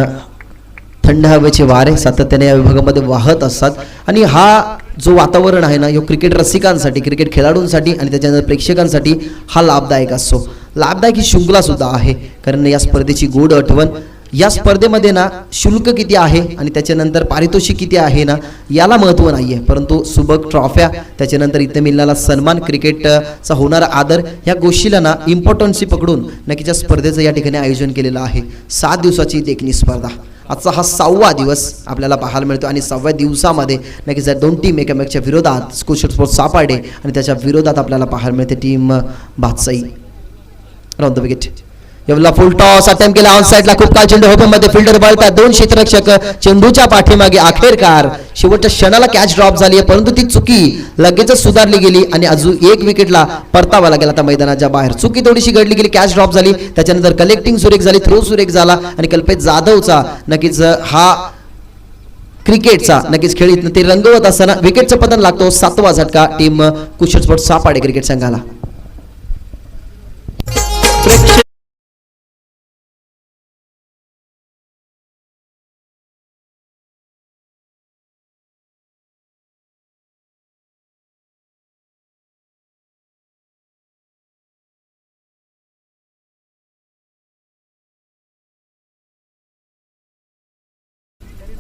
थंड हवेचे वारे सातत्याने या विभागामध्ये वाहत असतात आणि हा जो वातावरण आहे ना, हे क्रिकेट रसिकांसाठी, क्रिकेट खेळाडूंसाठी आणि त्याच्यानंतर प्रेक्षकांसाठी हा लाभदायक असतो. लाभदायक ही शृंखला सुद्धा आहे, कारण या स्पर्धेची गोड आठवण, या स्पर्धेमध्ये ना शुल्क किती आहे आणि त्याच्यानंतर पारितोषिक किती आहे ना, याला महत्त्व नाही आहे, परंतु सुबक ट्रॉफ्या, त्याच्यानंतर इथे मिळणारा सन्मान, क्रिकेटचा होणारा आदर, ह्या गोष्टीला ना इम्पॉर्टन्सी पकडून नक्कीच्या स्पर्धेचं या ठिकाणी आयोजन केलेलं आहे. 7 दिवसाची देखणी स्पर्धा. आजचा हा 6वा दिवस आपल्याला पाहायला मिळतो आणि 6व्या दिवसामध्ये नक्कीच 2 टीम एकमेकांच्या विरोधात, कुशल स्पोर्ट्स सापाडे आणि त्याच्या विरोधात आपल्याला पाहायला मिळते team Bhatsai. Round the wicket. यावेळेला फुल टॉस अटेम्प्ट केला ऑन साइडला, खूप काळ चेंडू होपेमध्ये फिल्डर बळतात, 2 क्षेत्ररक्षक चेंडूच्या पाठीमागे. अखेरकार शेवटच्या क्षणाला कॅच ड्रॉप झाली, परंतु ती चुकी लगेचच सुधारली गेली आणि अजून 1 विकेटला परतावा लागेल आता मैदानाच्या बाहेर. चुकी थोडीशी घडली गेली, कॅच ड्रॉप झाली, त्याच्यानंतर कलेक्टिंग सुरेख झाली, थ्रो सुरेख झाला आणि कल्पेश जाधवचा नक्कीच हा क्रिकेटचा नक्कीच खेळ इथं ते रंगवत असताना विकेटचं पतन लागतो. 7वा झटका टीम कुशल स्पोर्ट्स सापाडे क्रिकेट संघाला. प्रेक्षक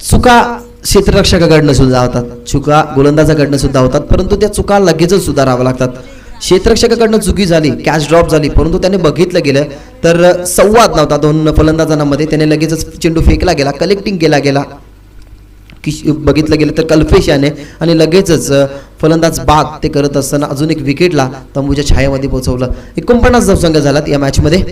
चुका क्षेत्ररक्षकाकडनं सुद्धा होतात, चुका गोलंदाजाकडनं सुद्धा होतात, परंतु त्या चुका लगेचच सुधाराव्या लागतात. क्षेत्ररक्षकाकडनं चुकी झाली, कॅच ड्रॉप झाली, परंतु त्याने बघितलं गेलं तर संवाद नव्हता दोन फलंदाजांमध्ये. त्याने लगेचच चेंडू फेकला गेला, कलेक्टिंग केला गेला की बघितलं गेलं तर कल्पेश याने, आणि लगेचच फलंदाज बाद ते करत असताना अजून एक विकेटला तंबूच्या छायेमध्ये पोहोचवलं. 49 धावसंख्या झालात या मॅचमध्ये.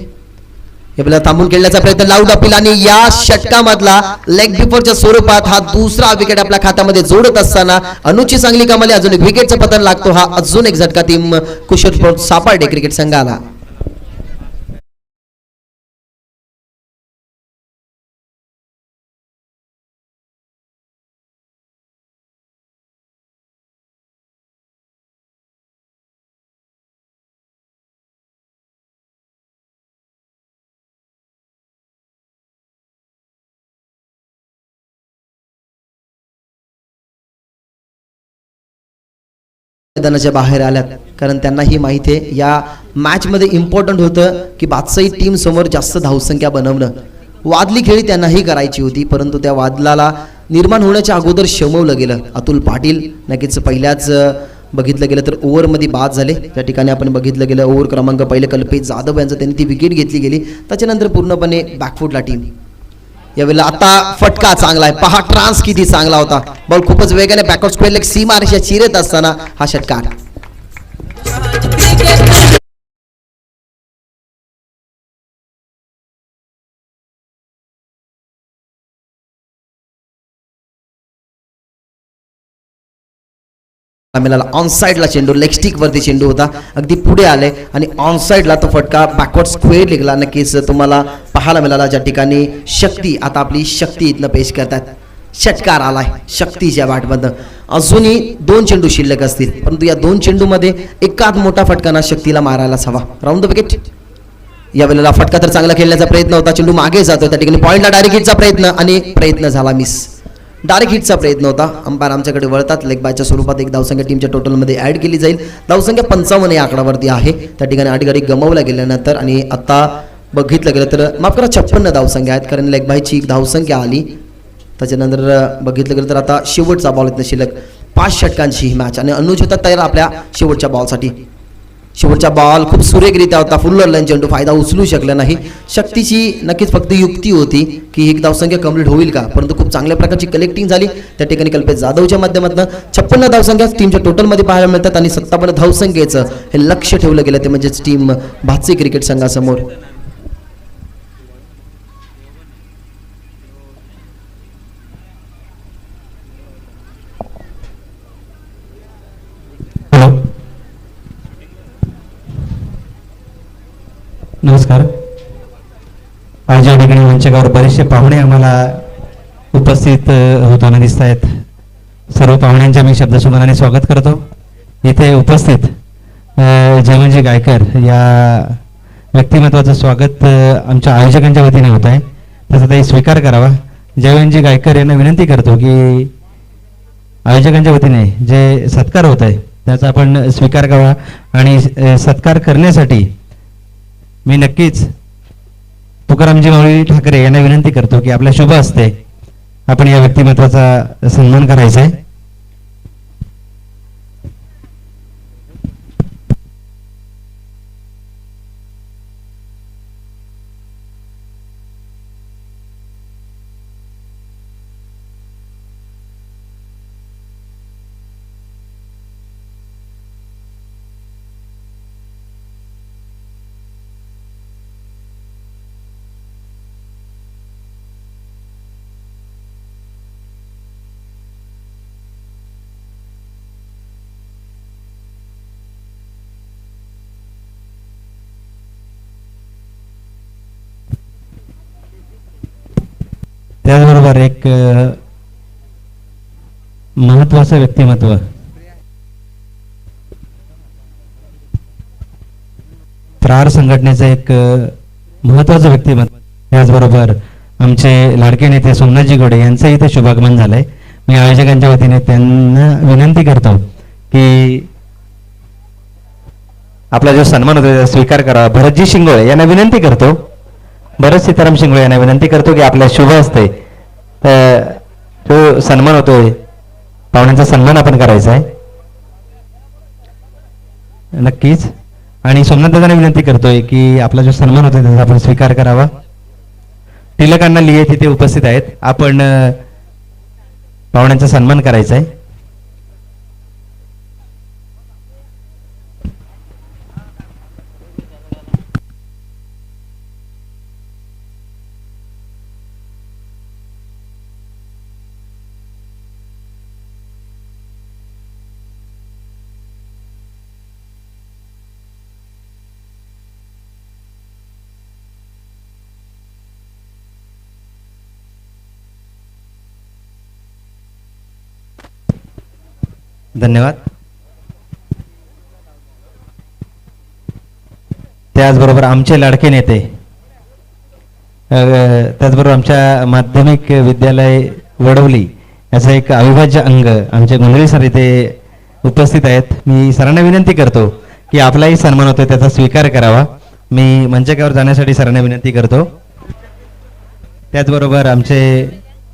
आपल्याला थांबून खेळण्याचा प्रयत्न लाऊड अपील, आणि या षटकामधला लेग बिफोरच्या स्वरूपात हा दुसरा विकेट आपल्या खात्यामध्ये जोडत असताना अनुची चांगली कमाली, अजून एक विकेटचं पतन लागतो. हा अजून एक झटका टीम कुशल सापार्डे क्रिकेट संघाला. मैदानाच्या बाहेर आल्यात, कारण त्यांना ही माहिती आहे या मॅच मध्ये इम्पॉर्टंट होतं की बादशाही टीम समोर जास्त धावसंख्या बनवणं. वादली खेळी त्यांनाही करायची होती, परंतु त्या वादलाला निर्माण होण्याच्या अगोदर शमवलं गेलं. अतुल पाटील नक्कीच पहिल्याच बघितलं गेलं तर ओव्हरमध्ये बाद झाले. त्या ठिकाणी आपण बघितलं गेलं ओव्हर क्रमांक पहिले कल्पेश जाधव यांचं त्यांनी ती विकेट घेतली गेली. त्याच्यानंतर पूर्णपणे बॅकफुटला टीम. यावेळेला आता फटका चांगला आहे, पहा ट्रान्स किती चांगला होता. बॉल खूपच वेगाने बॅकवर्ड स्क्वेअर लेग सीमा रेषा चिरत असताना हा षटकार. ऑन साइडला चेंडू, लेग स्टिक वरती चेंडू होता, अगदी पुढे आले आणि ऑन साइडला तो फटका बॅकवर्ड स्क्वेअर लेगला नक्कीच तुम्हाला पाहायला मिळाला. ज्या ठिकाणी शक्ती, आता आपली शक्ती इथनं पेश करतात. षटकार आलाय शक्तीच्या बॅटमधनं. अजूनही 2 चेंडू शिल्लक असतील, परंतु या 2 चेंडूमध्ये एकाच मोठा फटकाना शक्तीला मारायलाच हवा. Round the wicket. यावेळेला फटका तर चांगला खेळण्याचा प्रयत्न होता, चेंडू मागे जातो, त्या ठिकाणी पॉईंटला डायरेक्ट हिटचा प्रयत्न, आणि प्रयत्न झाला मिस. डायरेक्ट हिटचा प्रयत्न होता. अंपायर आमच्याकडे वळतात. लेग बायच्या स्वरूपात एक धावसंख्या टीमच्या टोटलमध्ये ऍड केली जाईल. धावसंख्या 55 या आकडावरती आहे. त्या ठिकाणी 8 गडी गमावल्या गेल्यानंतर, आणि आता बघितलं गेलं तर माफ करा 56 धावसंख्या आहेत, कारण लेग बायची एक धावसंख्या आली. त्याच्यानंतर बघितलं गेलं तर आता शेवटचा बॉल इथनं शिल्लक. 5 षटकांची ही मॅच, आणि अनुज होता तयार आपल्या शेवटच्या बॉलसाठी. शेवटचा बॉल खूप सुरेखरित्या होता, फुल लाईन चेंडू, फायदा उचलू शकला नाही. शक्तीची नक्कीच फक्त युक्ती होती की एक धावसंख्या कंप्लीट होईल का, परंतु खूप चांगल्या प्रकारची कलेक्टिंग झाली. त्या ठिकाणी कल्पेश जाधवच्या माध्यमातून 56 धावसंख्या टीमच्या टोटलमध्ये पाहायला मिळतात, आणि 57 धावसंख्येचं हे लक्ष ठेवलं गेलं, ते म्हणजेच टीम भातसी क्रिकेट संघासमोर. नमस्कार. आज या ठिकाणी मंचकावर बरेचसे पाहुणे आम्हाला उपस्थित होताना दिसत आहेत. सर्व पाहुण्यांचे मी शब्दसुमनाने स्वागत करतो. इथे उपस्थित जयवंतजी गायकर या व्यक्तिमत्वाचं स्वागत आमच्या आयोजकांच्या वतीने होत आहे, त्याचा ते स्वीकार करावा. जयवंतजी गायकर यांना विनंती करतो की आयोजकांच्या वतीने जे सत्कार होत आहे त्याचा आपण स्वीकार करावा, आणि सत्कार करण्यासाठी मी नक्कीच तुकारामजी माऊली ठाकरे यांना विनंती करतो की आपल्या शुभ हस्ते आपण या व्यक्तिमत्वाचा सन्मान करायचा आहे. त्याचबरोबर एक महत्वाचं व्यक्तिमत्व प्रहार संघटनेचं एक महत्त्वाचं व्यक्तिमत्व, त्याचबरोबर आमचे लाडके नेते सोमनाथजी गोडे यांचं इथे शुभागमन झालंय. मी आयोजकांच्या वतीने त्यांना विनंती करतो की आपला जो सन्मान होतो त्याचा स्वीकार करा. भरतजी शिंगोळे यांना विनंती करतो, भरत सीताराम शिंगोळे यांना विनंती करतो की आपल्या शुभ हस्ते जो सन्मान होतोय, पाहुण्यांचा सन्मान आपण करायचा आहे नक्कीच. आणि सोमनाथ दादांना विनंती करतोय की आपला जो सन्मान होतोय त्याचा आपण स्वीकार करावा. टिलकांना लिहे तिथे उपस्थित आहेत, आपण पाहुण्यांचा सन्मान करायचा आहे. धन्यवाद. त्याचबरोबर आमचे लाडके नेते, त्याचबरोबर आमच्या माध्यमिक विद्यालय वडवली याचं एक अविभाज्य अंग आमचे गुंजळी सर इथे उपस्थित आहेत. मी सरांना विनंती करतो की आपलाही सन्मान होतो त्याचा स्वीकार करावा. मी मंचकावर जाण्यासाठी सरांना विनंती करतो. त्याचबरोबर आमचे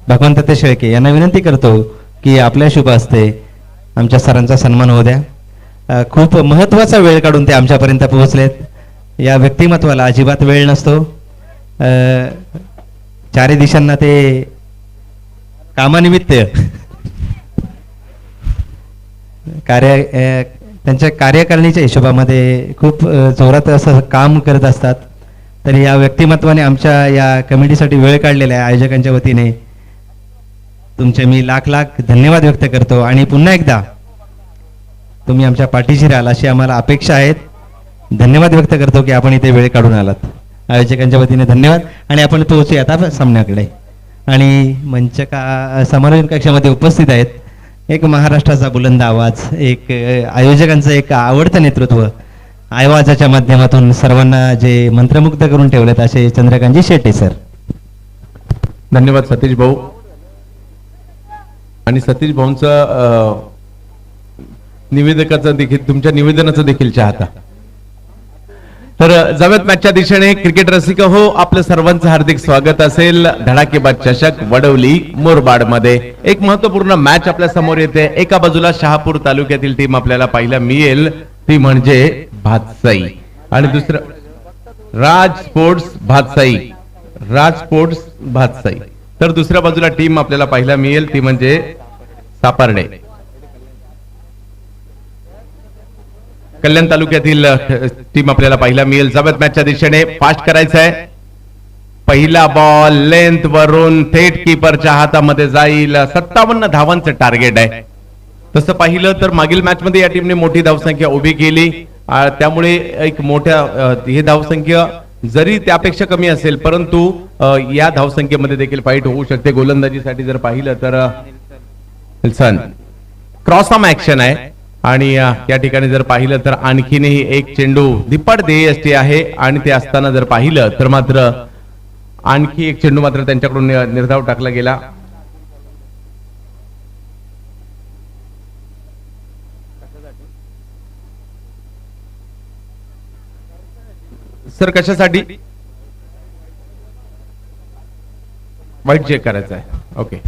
भगवंत ते शेळके यांना विनंती करतो की आपल्या शुभ हस्ते आमच्या सरांचा सन्मान होऊ द्या. खूप महत्त्वाचा वेळ काढून ते आमच्यापर्यंत पोहोचलेत. या व्यक्तिमत्वाला अजिबात वेळ नसतो. चारी दिशांना ते कामानिमित्त त्यांच्या कार्यकारिणीच्या हिशोबामध्ये खूप जोरात असं काम करत असतात. तर या व्यक्तिमत्वाने आमच्या या कमिटीसाठी वेळ काढलेला आहे. आयोजकांच्या वतीने तुमचे मी लाख लाख धन्यवाद व्यक्त करतो आणि पुन्हा एकदा तुम्ही आमच्या पाठीशी राहाल अशी आम्हाला अपेक्षा आहेत. धन्यवाद व्यक्त करतो की आपण इथे वेळ काढून आलात. आयोजकांच्या वतीने धन्यवाद. आणि आपण पोहोचूया आता सामन्याकडे. आणि समालोचन कक्षामध्ये उपस्थित आहेत एक महाराष्ट्राचा बुलंद आवाज, एक आयोजकांचं एक आवडतं नेतृत्व, आवाजाच्या माध्यमातून सर्वांना जे मंत्रमुग्ध करून ठेवलेत असे चंद्रकांतजी शेट्टे सर. धन्यवाद सतीश भाऊ. आणि सतीश भाऊंचं निवेदकाचं देखील, तुमच्या निवेदनाचं देखील चाहता. तर जाऊयात मॅचच्या दिशेने. क्रिकेट रसिक हो, आपलं सर्वांचं हार्दिक स्वागत असेल धडाकेबाज चषक वडवली मुरबाड मध्ये. एक महत्वपूर्ण मॅच आपल्या समोर येते. एका बाजूला शहापूर तालुक्यातील टीम आपल्याला पाहायला मिळेल, ती म्हणजे भातसाई. आणि दुसरं राज स्पोर्ट्स भातसाई, राज स्पोर्ट्स भातसाई. तर दुसऱ्या बाजूला टीम आपल्याला पाहायला मिळेल ती म्हणजे सापर्डे. कल्याण तालुक्यातील टीम आपल्याला पाहायला मिळेल. जाऊयात मॅचच्या दिशेने. फास्ट करायचं आहे. पहिला बॉल लेंथ वरून थेट कीपरच्या हातामध्ये जाईल. 57 धावांचं टार्गेट आहे. तसं पाहिलं तर मागील मॅच मध्ये या टीमने मोठी धावसंख्या उभी केली, त्यामुळे एक मोठ्या हे धावसंख्या जरी त्यापेक्षा कमी असेल परंतु या धावसंख्येमध्ये देखील फाईट होऊ शकते. गोलंदाजीसाठी जर पाहिलं तर विल्सन क्रॉस आर्म ऍक्शन आहे. आणि या ठिकाणी जर पाहिलं तर आणखीनही एक चेंडू दिप्पाड ध्येयष्टी आहे. आणि ते असताना जर पाहिलं तर मात्र आणखी एक चेंडू मात्र त्यांच्याकडून निर्धाव टाकला गेला. सर कशासाठी वाईट चेक करायचा आहे. ओके.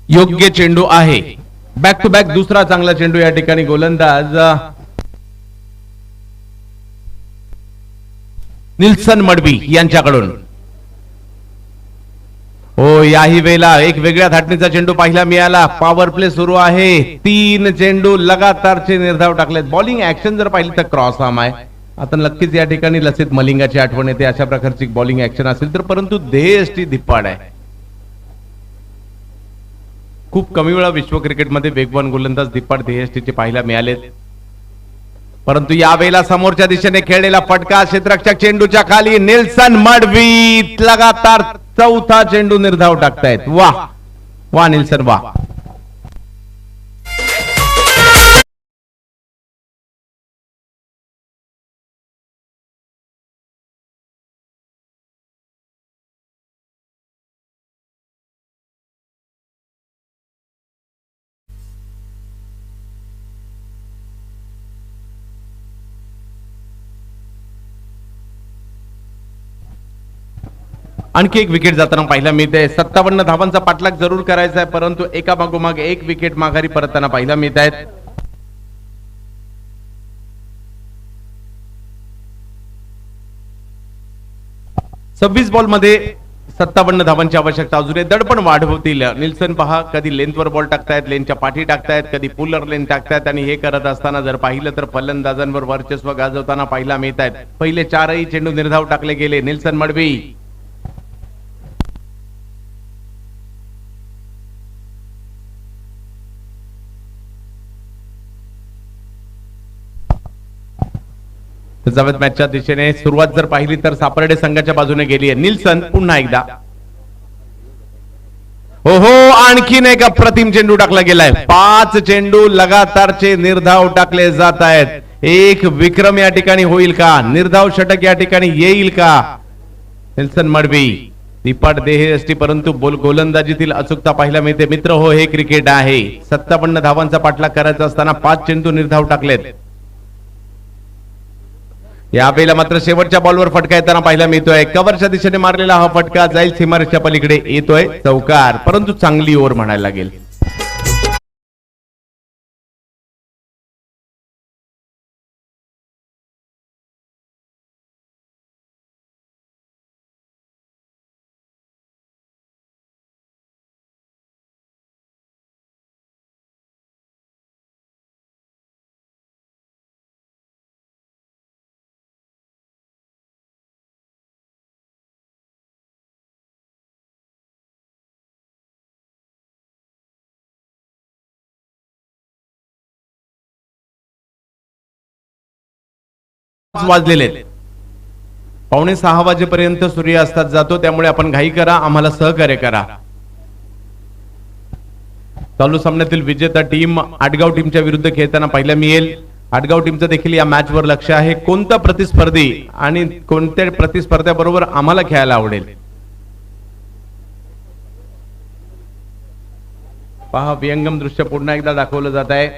योग्य चेंडू आहे. बॅक टू बॅक दुसरा चांगला चेंडू या ठिकाणी गोलंदाज निल्सन मडवी यांच्याकडून. हो, याही वेळेला एक वेगळ्या धाटणीचा चेंडू पाहायला मिळाला. पॉवर प्ले सुरू आहे. 3 चेंडू लगातारचे निर्धाव टाकलेत. बॉलिंग ऍक्शन जर पाहिली तर क्रॉस आर्म आहे. आता नक्कीच या ठिकाणी लसित मलिंगाची आठवण येते अशा प्रकारची बॉलिंग ऍक्शन असेल तर, परंतु देहयष्टी धिप्पाड आहे. खूप कमी वेळा विश्व क्रिकेटमध्ये वेगवान गोलंदाज धिप्पाड देहयष्टीचे पाहायला मिळालेत, परंतु यावेळेला समोरच्या दिशेने खेळलेला फटका क्षेत्ररक्षक चेंडूच्या खाली. निल्सन मडवी लगातार 4था चेंडू निर्धाव टाकतायत. वाह वाह निल्सन वाह. आणखी एक विकेट जाताना पाहायला मिळते. 57 धावांचा पाठलाग जरूर करायचा आहे, परंतु एका मागोमाग एक विकेट माघारी परतताना पाहायला मिळत आहेत. सव्वीस बॉल मध्ये 57 धावांची आवश्यकता. अजून दडपण वाढवतील निल्सन. पहा, कधी लेंथवर बॉल टाकतायत, लेनच्या पाठी टाकतायत, कधी पुलर लेन टाकतायत, आणि हे करत असताना जर पाहिलं तर फलंदाजांवर वर्चस्व गाजवताना पाहायला मिळत आहेत. पहिले 4ही चेंडू निर्धाव टाकले गेले. निल्सन मडवी जावेद मॅचच्या दिशेने सुरुवात जर पाहिली तर सापर्डे संघाच्या बाजूने गेली आहे. निल्सन पुन्हा एकदा. हो हो, आणखीन एक अप्रतिम चेंडू टाकला गेलाय. 5 चेंडू लगातारचे निर्धाव टाकले जात आहेत. एक विक्रम या ठिकाणी होईल का? निर्धाव षटक या ठिकाणी येईल का? निल्सन मडवी धिप्पाड देहयष्टी, परंतु गोलंदाजीतील अचूकता पाहायला मिळते. मित्र हो, हे क्रिकेट आहे. 57 धावांचा पाठलाग करायचा असताना 5 चेंडू निर्धाव टाकलेत. यावेळेला मात्र शेवटच्या बॉलवर फटका येताना पाहायला मिळतोय. कव्हरच्या दिशेने मारलेला हा फटका जाईल सीमारेषेच्या पलीकडे, येतोय चौकार, परंतु चांगली ओव्हर म्हणायला लागेल. वाजलेले 5:45 वाजेपर्यंत सूर्यास्तात जातो, त्यामुळे आपण घाई करा, आम्हाला सहकार्य करा. चालू सामन्यातील विजेता टीम आटगाव टीमच्या विरुद्ध खेळताना पाहायला मिळेल. आटगाव टीमचं देखील या मॅच वर लक्ष आहे. कोणता प्रतिस्पर्धी आणि कोणत्या प्रतिस्पर्ध्याबरोबर आम्हाला खेळायला आवडेल. पहा, विहंगम दृश्य पुन्हा एकदा दाखवलं जात आहे.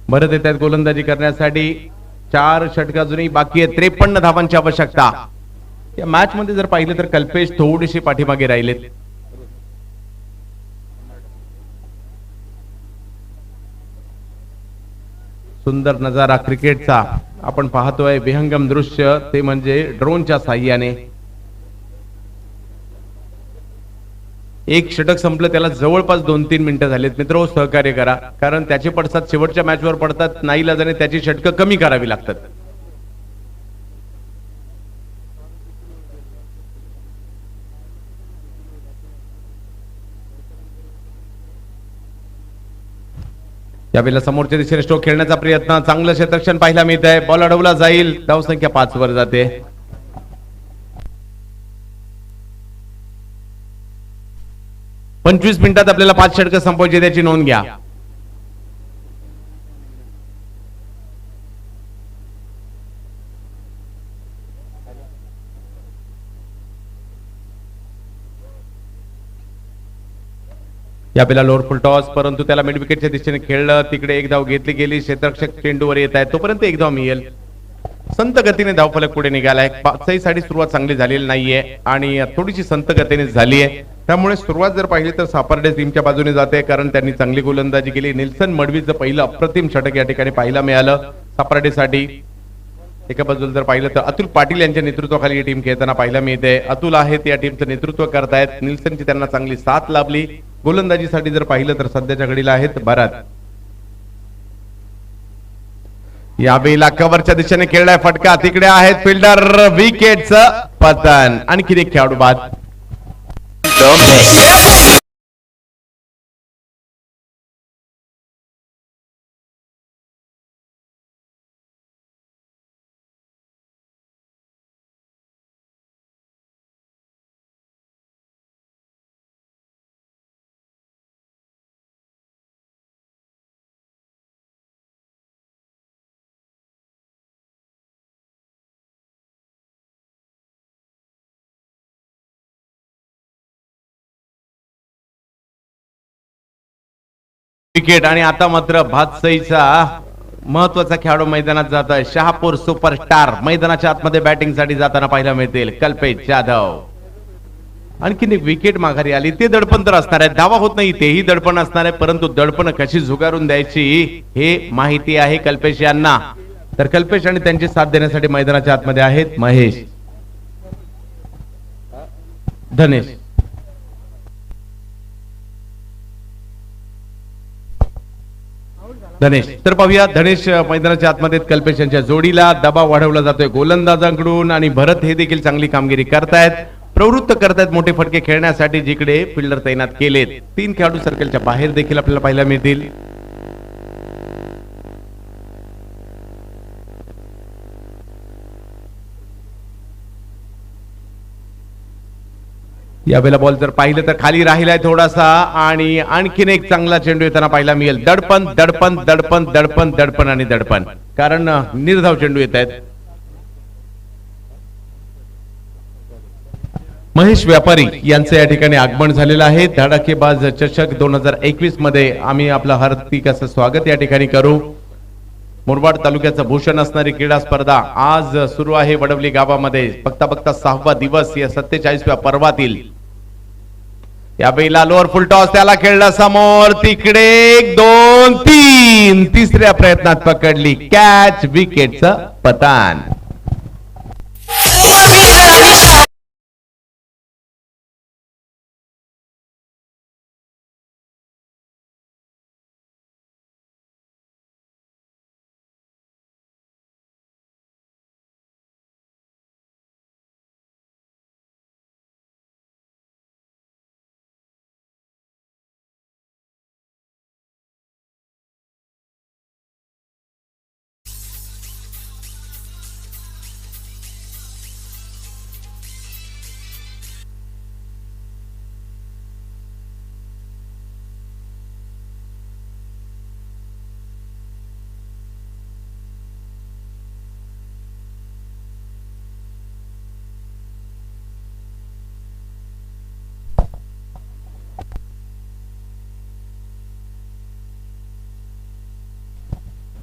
भरत येत आहेत गोलंदाजी करण्यासाठी. 4 षटक अजूनही बाकी आहेत. 53 धावांची आवश्यकता. या मॅच मध्ये जर पाहिलं तर कल्पेश थोडेसे पाठीमागे राहिलेत. सुंदर नजारा क्रिकेटचा आपण पाहतोय. विहंगम दृश्य ते म्हणजे ड्रोनच्या साह्याने. एक षटक संपलं, त्याला जवळपास 2-3 मिनिटं झालेत. मित्र, सहकार्य करा, कारण त्याचे पडसाद शेवटच्या मॅचवर पडतात. नाईलाजाने त्याची षटकं कमी करावी लागतात. यावेळेला समोरच्या दिशेने स्ट्रोक खेळण्याचा प्रयत्न. चांगलं क्षेत्ररक्षण पाहायला मिळत आहे. बॉल अडवला जाईल. धावसंख्या 5 वर जाते. 25 मिनिटात आपल्याला 5 षटकं संपवायची, त्याची नोंद घ्या. यावेळेला लोअर फुल टॉस, परंतु त्याला मिड विकेटच्या दिशेने खेळलं. तिकडे एक धाव घेतली गेली. क्षेत्ररक्षक चेंडूवर येत आहे, तोपर्यंत एक धाव मिळेल. संत गतीने धावफलक पुढे निघालाय. पाचहीसाठी सुरुवात चांगली झालेली नाहीये आणि थोडीशी संत गतीने झाली आहे. त्यामुळे सुरुवात जर पाहिली तर सापर्डे टीमच्या बाजूने जाते, कारण त्यांनी चांगली गोलंदाजी केली. निल्सन मडवीचं पहिलं अप्रतिम षटक या ठिकाणी पाहायला मिळालं सापर्डेसाठी. एका बाजूला जर पाहिलं तर अतुल पाटील यांच्या नेतृत्वाखाली ही टीम खेळताना पाहायला मिळते. अतुल आहेत या टीमचं नेतृत्व करतायत. निल्सनची त्यांना चांगली साथ लाभली. गोलंदाजीसाठी जर पाहिलं तर सध्याच्या घडीला आहेत भरत. यावेळेला कव्हरच्या दिशेने खेळलाय फटका, तिकडे आहेत फिल्डर. विकेटचं पतन. आणखी एक खेळाडू बाद. विकेट. आणि आता मात्र भातसईचा महत्वाचा खेळाडू मैदानात जात आहे. शहापूर सुपरस्टार मैदानाच्या आतमध्ये बॅटिंग साठी जाताना पाहायला मिळतील कल्पेश जाधव. आणखीन एक विकेट माघारी आली. ते दडपण तर असणार आहे, धावा होत नाही तेही दडपण असणार आहे, परंतु दडपण कशी झुगारून द्यायची हे माहिती आहे कल्पेश यांना. तर कल्पेश आणि त्यांची साथ देण्यासाठी मैदानाच्या आतमध्ये आहेत महेश, धनेश. धनेश तर पाहूया. धनेश मैदानाच्या आतमध्ये कल्पेश यांच्या जोडीला दबाव वाढवला जातोय गोलंदाजांकडून आणि भरत हे देखील चांगली कामगिरी करतायत, प्रवृत्त करतायत मोठे फटके खेळण्यासाठी, जिकडे फिल्डर तैनात केलेत. 3 खेळाडू सर्कलच्या बाहेर देखील आपल्याला पाहायला मिळतील. यावेळेला बॉल जर पाहिलं तर खाली राहिलाय थोडासा आणि आणखीन एक चांगला चेंडू येताना पाहायला मिळेल. दडपण दडपण दडपण दडपण दडपण आणि दडपण, कारण निर्धाव चेंडू येत आहेत. महेश व्यापारी यांचे या ठिकाणी आगमन झालेलं आहे. धडाकेबाज चषक 2021 मध्ये आम्ही आपलं हार्दिक असं स्वागत या ठिकाणी करू. मुरबाड तालुक्याचं भूषण असणारी क्रीडा स्पर्धा आज सुरू आहे वडवली गावामध्ये. बघता बघता 6वा दिवस या 47व्या पर्वातील. यावेळेला लोअर फुल टॉस त्याला खेळला समोर, तिकडे 1 2 3 तिसऱ्या प्रयत्नात पकडली कॅच, विकेटचं पतन.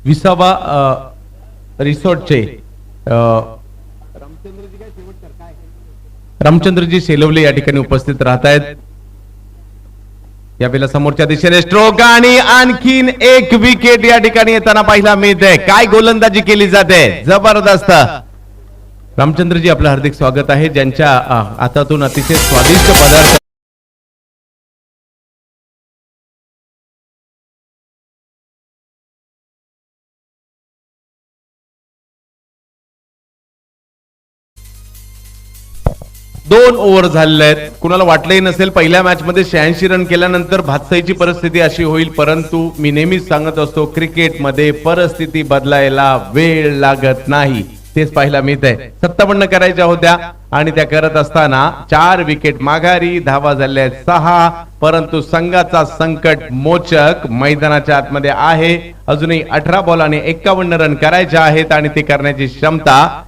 विसावा रिसॉर्टचे रामचंद्रजी सेलवले या ठिकाणी उपस्थित राहत आहेत. यावेळेला समोरच्या दिशेने स्ट्रोक आणि आणखीन एक विकेट या ठिकाणी येताना पाहायला मिळते. काय गोलंदाजी केली जाते, जबरदस्त. रामचंद्रजी आपलं हार्दिक स्वागत आहे, ज्यांच्या हातातून अतिशय स्वादिष्ट पदार्थ दोन ओव्हर झालेले आहेत. कुणाला वाटलंही नसेल पहिल्या मॅच मध्ये 86 रन केल्यानंतर भातसाईची परिस्थिती अशी होईल, परंतु मी नेहमीच सांगत असतो क्रिकेटमध्ये परिस्थिती बदलायला वेळ लागत नाही. तेच पाहायला मिळतंय. 57 करायच्या होत्या आणि त्या करत असताना 4 विकेट माघारी, धावा झाल्या 6, परंतु संघाचा संकट मोचक मैदानाच्या आतमध्ये आहे. अजूनही 18 बॉल आणि 51 रन करायचे आहेत आणि ते करण्याची क्षमता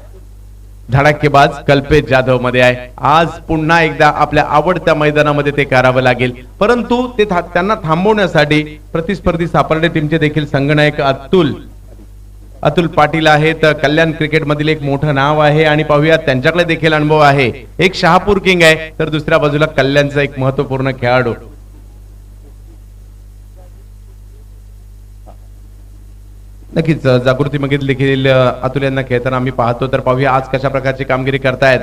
धडाकेबाज कल्पेश जाधव मध्ये आहे. आज पुन्हा एकदा आपल्या आवडत्या मैदानामध्ये ते करावं लागेल, परंतु ते त्यांना थांबवण्यासाठी प्रतिस्पर्धी सापर्डे टीमचे देखील संघनायक अतुल अतुल पाटील आहेत, कल्याण क्रिकेट मधील एक मोठं नाव आहे आणि पाहूया त्यांच्याकडे देखील अनुभव आहे. एक शहापूर किंग आहे तर दुसऱ्या बाजूला कल्याणचा एक महत्वपूर्ण खेळाडू. नक्कीच जागृतीमध्ये देखील अतुल यांना खेळताना आम्ही पाहतो. तर पाहूया आज कशा प्रकारची कामगिरी करतायत.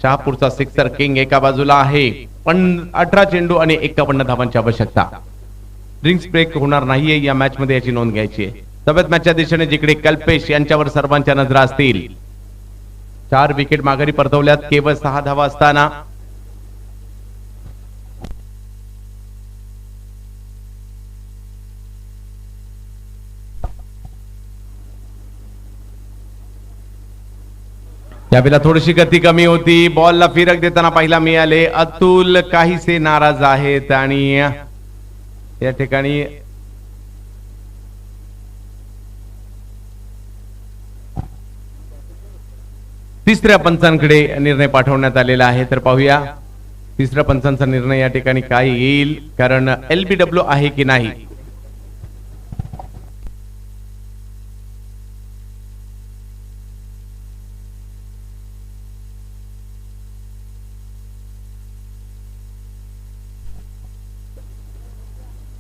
शहापूरचा सिक्सर किंग एका बाजूला आहे, पण 18 चेंडू आणि 51 धावांची आवश्यकता. ड्रिंक्स ब्रेक होणार नाहीये या मॅच मध्ये, याची नोंद घ्यायची आहे. सभ्यत मॅचच्या दिशेने जिकडे कल्पेश यांच्यावर सर्वांच्या नजरा असतील. 4 विकेट माघारी परतवल्यात केवळ 6 धावा असताना. यावेळेला थोडीशी गती कमी होती. बॉलला फिरक देताना पाहिला मिळाले. अतुल काहीसे नाराज आहेत आणि या ठिकाणी तिसऱ्या पंचांकडे निर्णय पाठवण्यात आलेला आहे. तर पाहूया तिसऱ्या पंचांचा निर्णय या ठिकाणी काय येईल, कारण LBW आहे की नाही.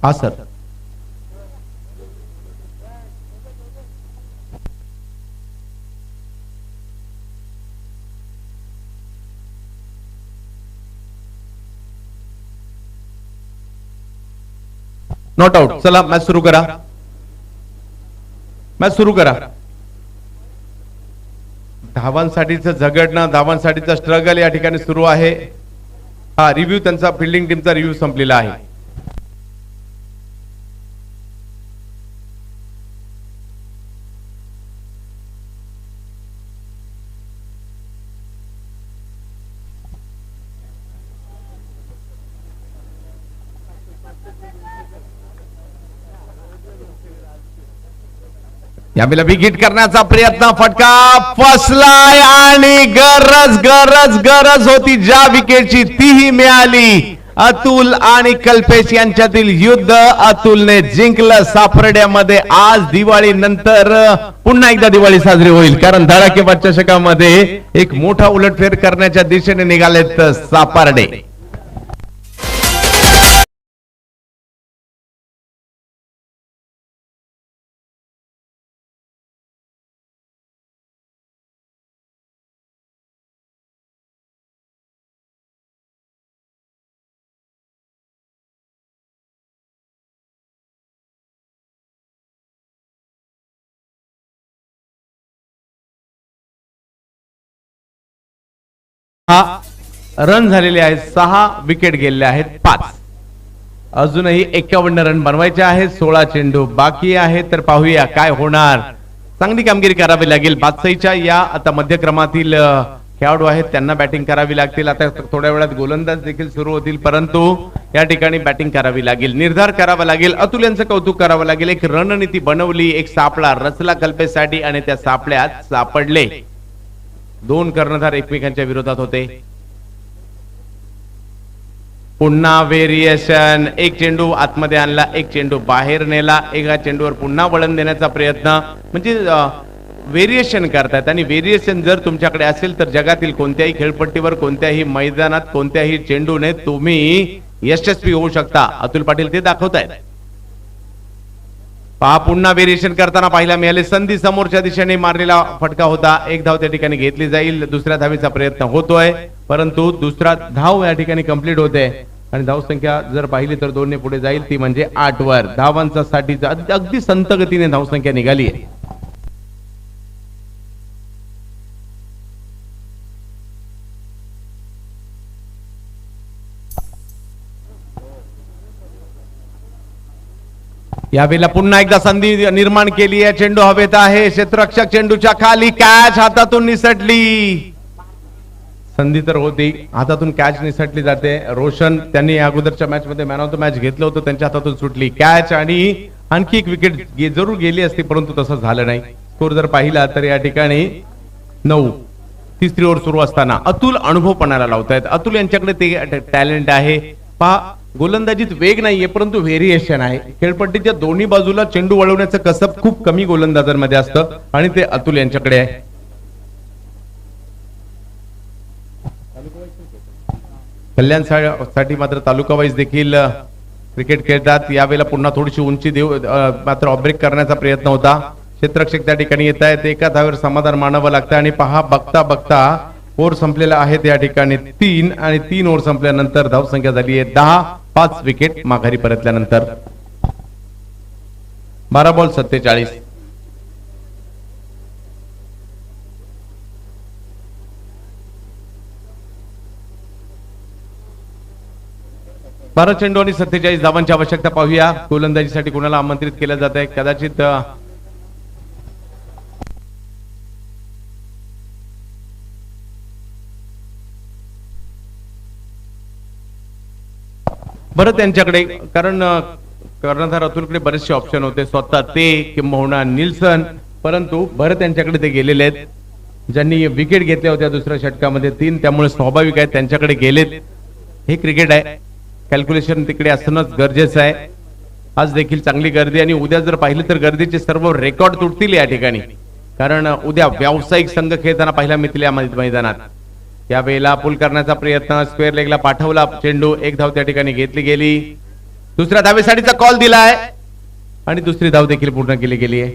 हा सर, नॉट आउट. चला मॅच सुरू करा, मॅच सुरू करा. धावांसाठीचं झगडणं, धावांसाठीचं स्ट्रगल या ठिकाणी सुरू आहे. हा रिव्ह्यू त्यांचा, फिल्डिंग टीमचा रिव्ह्यू संपलेला आहे. यावेळेला विकेट करण्याचा प्रयत्न, फटका फसलाय आणि गरज गरज गरज होती ज्या विकेटची तीही मिळाली. अतुल आणि कल्पेश यांच्यातील युद्ध अतुलने जिंकलं सापर्ड्यामध्ये. आज दिवाळी नंतर पुन्हा एकदा दिवाळी साजरी होईल, कारण धडाकेबाद चषकामध्ये एक मोठा उलटफेर करण्याच्या दिशेने निघालेत सापर्डे. रन झालेले आहेत, 6 विकेट गेलेले आहेत 5. अजूनही 51 रन बनवायचे आहेत. 16 चेंडू बाकी आहेत. तर पाहूया काय होणार. चांगली कामगिरी करावी लागेल. बादशाहीच्या या आता मध्यक्रमातील खेळाडू आहेत, त्यांना बॅटिंग करावी लागतील. आता थोड्या वेळात गोलंदाज देखील सुरू होतील, परंतु या ठिकाणी बॅटिंग करावी लागेल, निर्धार करावा लागेल. अतुल यांचं कौतुक करावं लागेल. एक रणनीती बनवली, एक सापळा रचला कल्पेसाठी आणि त्या सापळ्यात सापडले. 2 कर्णधार एकमेकांच्या विरोधात होते. पुन्हा व्हेरिएशन, एक चेंडू आतमध्ये आणला, एक चेंडू बाहेर नेला, एका चेंडूवर पुन्हा वळण देण्याचा प्रयत्न, म्हणजे व्हेरिएशन करतात. आणि व्हेरिएशन जर तुमच्याकडे असेल तर जगातील कोणत्याही खेळपट्टीवर, कोणत्याही मैदानात, कोणत्याही चेंडूने तुम्ही यशस्वी होऊ शकता. अतुल पाटील ते दाखवतायत. पहा पुन्हा व्हेरिएशन करताना पाहायला मिळाले. संधी समोरच्या दिशेने मारलेला फटका होता. 1 धाव त्या ठिकाणी घेतली जाईल. दुसऱ्या धावेचा प्रयत्न होतोय, परंतु दुसरा धाव या ठिकाणी कंप्लीट होते आणि धाव संख्या जर पाहिली तर 2 ने पुढे जाईल, ती म्हणजे 8 वर. धावांचा साठीचा अगदी संत गतीने धाव संख्या निघाली आहे. यावेळेला पुन्हा एकदा संधी निर्माण केली आहे. चेंडू हवेत आहे, क्षेत्ररक्षक चेंडूच्या खाली, कॅच हातातून निसटली. संधी तर होती, हातातून कॅच निसटली जाते. रोशन त्यांनी अगोदरच्या मॅच मध्ये मॅन ऑफ द मॅच घेतलं होतं, त्यांच्या हातातून सुटली कॅच आणि आणखी एक विकेट जरूर गेली असती, परंतु तसं झालं नाही. स्कोर जर पाहिला तर या ठिकाणी 9. तिसरी ओव्हर सुरू असताना अतुल अनुभव पणाला लावतायत. अतुल यांच्याकडे ते टॅलेंट आहे. पहा गोलंदाजीत वेग नाहीये परंतु व्हेरिएशन आहे. खेळपट्टीच्या दोन्ही बाजूला चेंडू वळवण्याचं कसब खूप कमी गोलंदाजांमध्ये असतं आणि ते अतुल यांच्याकडे आहे. कल्याणसाठी मात्र तालुका वाईज देखील क्रिकेट खेळतात. यावेळेला पुन्हा थोडीशी उंची देऊ मात्र ऑब्रेक करण्याचा प्रयत्न होता. क्षेत्ररक्षक त्या ठिकाणी येत आहेत. एका धावेवर समाधान मानावं लागतं आणि पहा बघता बघता ओव्हर संपलेला आहेत या ठिकाणी 3 आणि 3 ओव्हर संपल्यानंतर धावसंख्या झाली आहे 10. 5 विकेट माघारी परतल्यानंतर 12 बॉल 47. बारा चेंडू आणि 47 धावांची आवश्यकता. पाहूया गोलंदाजीसाठी कोणाला आमंत्रित केलं जात आहे. कदाचित बरं त्यांच्याकडे कारण कर्णधार अतुलकडे बरेचसे ऑप्शन होते. स्वतः ते किंबहुना निल्सन परंतु भरत यांच्याकडे ते गेलेले आहेत. ज्यांनी विकेट घेतल्या होत्या दुसऱ्या षटकामध्ये 3 त्यामुळे स्वाभाविक आहे त्यांच्याकडे गेलेत. हे क्रिकेट आहे. कॅल्क्युलेशन तिकडे असणंच गरजेचं आहे. आज देखील चांगली गर्दी आणि उद्या जर पाहिलं तर गर्दीचे सर्व रेकॉर्ड तुटतील या ठिकाणी कारण उद्या व्यावसायिक संघ खेळताना पाहिला मिळतील या मैदानात. यावेळेला पुल करण्याचा प्रयत्न स्क्वेअर लेगला पाठवला चेंडू. एक धाव त्या ठिकाणी घेतली गेली. दुसऱ्या धावेसाठीचा कॉल दिलाय आणि दुसरी धाव देखील पूर्ण केली गेली आहे.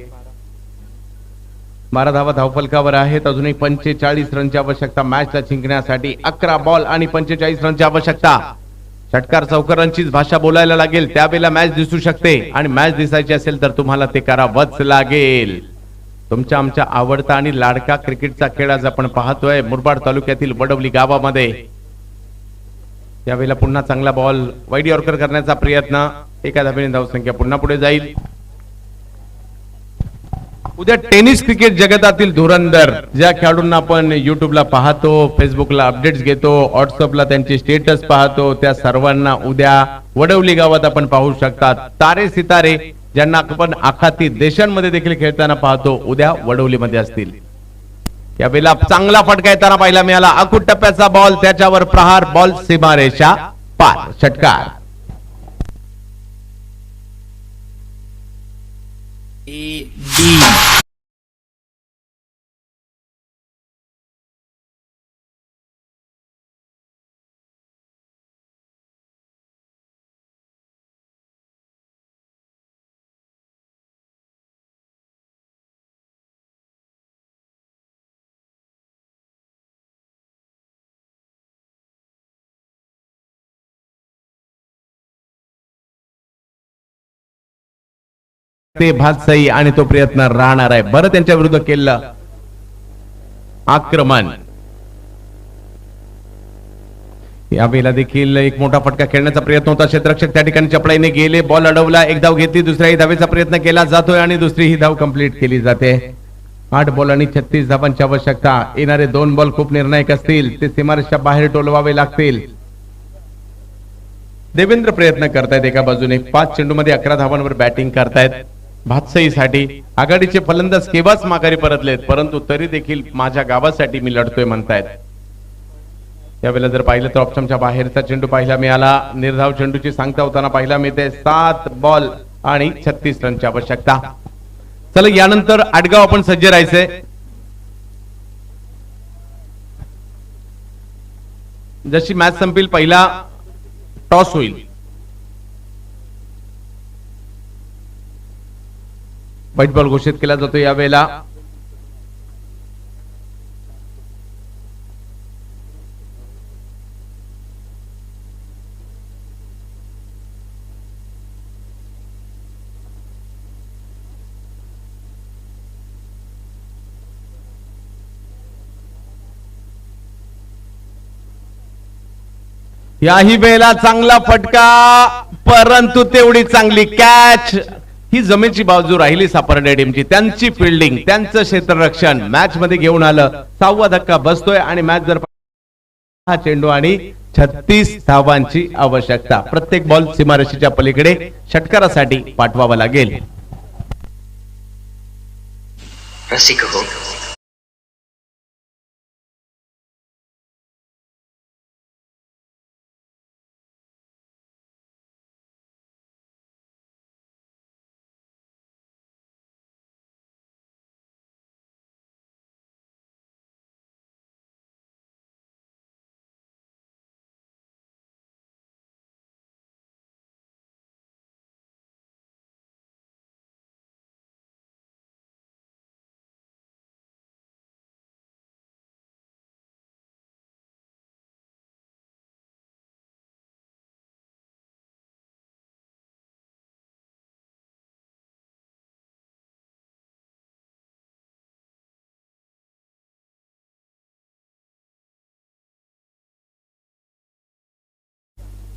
12 धावा धावफलकावर आहेत. अजूनही 45 रनची आवश्यकता मॅचला जिंकण्यासाठी. 11 बॉल आणि 45 रनची आवश्यकता. षटकार चौकारांचीच भाषा बोलायला लागेल त्यावेळेला मॅच दिसू शकते आणि मॅच दिसायची असेल तर तुम्हाला ते करावंच लागेल. तुमच्या आमच्या आवडता आणि लाडका क्रिकेटचा खेळ आज आपण पाहतोय मुरबाड तालुक्यातील वडवली गावामध्ये. यावेळेला पुन्हा चांगला बॉल वाईड यॉर्कर करण्याचा प्रयत्न. एका धावेने धावसंख्या पुन्हा पुढे जाईल. उद्या टेनिस क्रिकेट जगतातील धुरंधर ज्या खेळाडूंना आपण युट्यूबला पाहतो, फेसबुकला अपडेट्स घेतो, व्हॉट्सअपला त्यांची स्टेटस पाहतो, त्या सर्वांना उद्या वडवली गावात आपण पाहू शकता. तारे सितारे ज्यांना आपण आखाती देशांमध्ये देखील खेळताना पाहतो उद्या वडवलीमध्ये असतील. यावेळेला चांगला फटका येताना पाहायला मिळाला. अकुट टप्प्याचा बॉल त्याच्यावर प्रहार. बॉल सीमारेषा पार. षटकार. ते भातसाई आणि तो प्रयत्न राहणार आहे. बरं त्यांच्या विरुद्ध केलं आक्रमण. यावेळेला देखील एक मोठा फटका खेळण्याचा प्रयत्न होता. क्षेत्ररक्षक त्या ठिकाणी चपळाईने गेले. बॉल अडवला. एक धाव घेतली. दुसऱ्याही धावेचा प्रयत्न केला जातोय आणि दुसरी ही धाव कंप्लीट केली जाते. 8 बॉल आणि 36 धावांची आवश्यकता. येणारे 2 बॉल खूप निर्णायक असतील. ते सीमारेषा बाहेर टोलवावे लागतील. देवेंद्र प्रयत्न करतायत एका बाजूने. 5 चेंडूमध्ये 11 धावांवर बॅटिंग करतायत. भातसाईसाठी आघाडीचे फलंदाज केव्हाच माघारी परतलेत परंतु तरी देखील माझ्या गावासाठी मी लढतोय म्हणतायत. यावेळेला जर पाहिलं तर ऑप्शनच्या बाहेरचा चेंडू पाहायला मिळाला. निर्धाव चेंडूची सांगता होताना पाहायला मिळते. 7 बॉल आणि 36 रनची आवश्यकता. चला यानंतर आडगाव आपण सज्ज राहायचंय. जशी मॅच संपेल पहिला टॉस होईल. व्हाईट बॉल घोषित केला जातो यावेळेला. याही वेळेला चांगला फटका परंतु तेवढी चांगली कॅच. ही जमेची बाजू राहिली सापर्डे टीमची. त्यांची फिल्डिंग त्यांचं क्षेत्ररक्षण मॅच मध्ये घेऊन आलं. 6वा धक्का बसतोय आणि मॅच जर हा चेंडू आणि 36 धावांची आवश्यकता. प्रत्येक बॉल सीमारेषेच्या पलीकडे षटकारासाठी पाठवावा लागेल. रसिक हो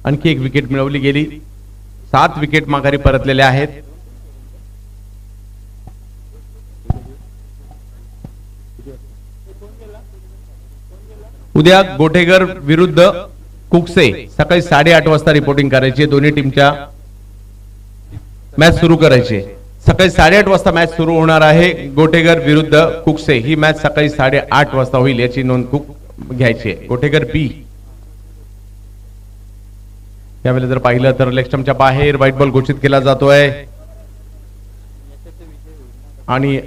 आणखी एक विकेट मिळवली गेली. 7 विकेट माघारी परतलेल्या आहेत. उद्या गोठेकर विरुद्ध कुकसे सकाळी 8:30 वाजता रिपोर्टिंग करायची. दोन्ही टीमच्या मॅच सुरू करायची. सकाळी 8:30 वाजता मॅच सुरू होणार आहे. गोठेकर विरुद्ध कुकसे ही मॅच सकाळी 8:30 वाजता होईल याची नोंद घ्यायची आहे. गोठेकर बी यावेळेला जर पाहिलं तर लेग स्टंपच्या बाहेर व्हाईट बॉल घोषित केला जातोय आणि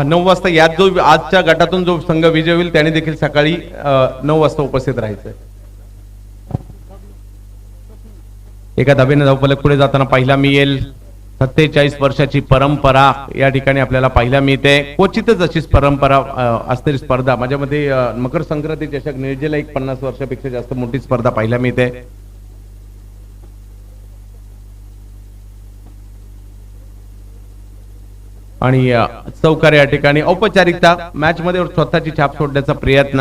9 वाजता यात जो आजच्या गटातून जो संघ विजय होईल त्याने देखील सकाळी 9 वाजता उपस्थित राहायचं. एका धावेने धावफलक पुढे जाताना पाहिला मिळेल. 47 वर्षाची परंपरा या ठिकाणी आपल्याला पाहायला मिळते. क्वचितच अशी परंपरा असणारी स्पर्धा माझ्यामध्ये मकर संक्रांती चषक निर्जेला एक 50 वर्षापेक्षा जास्त मोठी स्पर्धा पाहायला मिळते. आणि चौकार या ठिकाणी औपचारिकता मॅच मध्ये स्वतःची छाप सोडण्याचा प्रयत्न.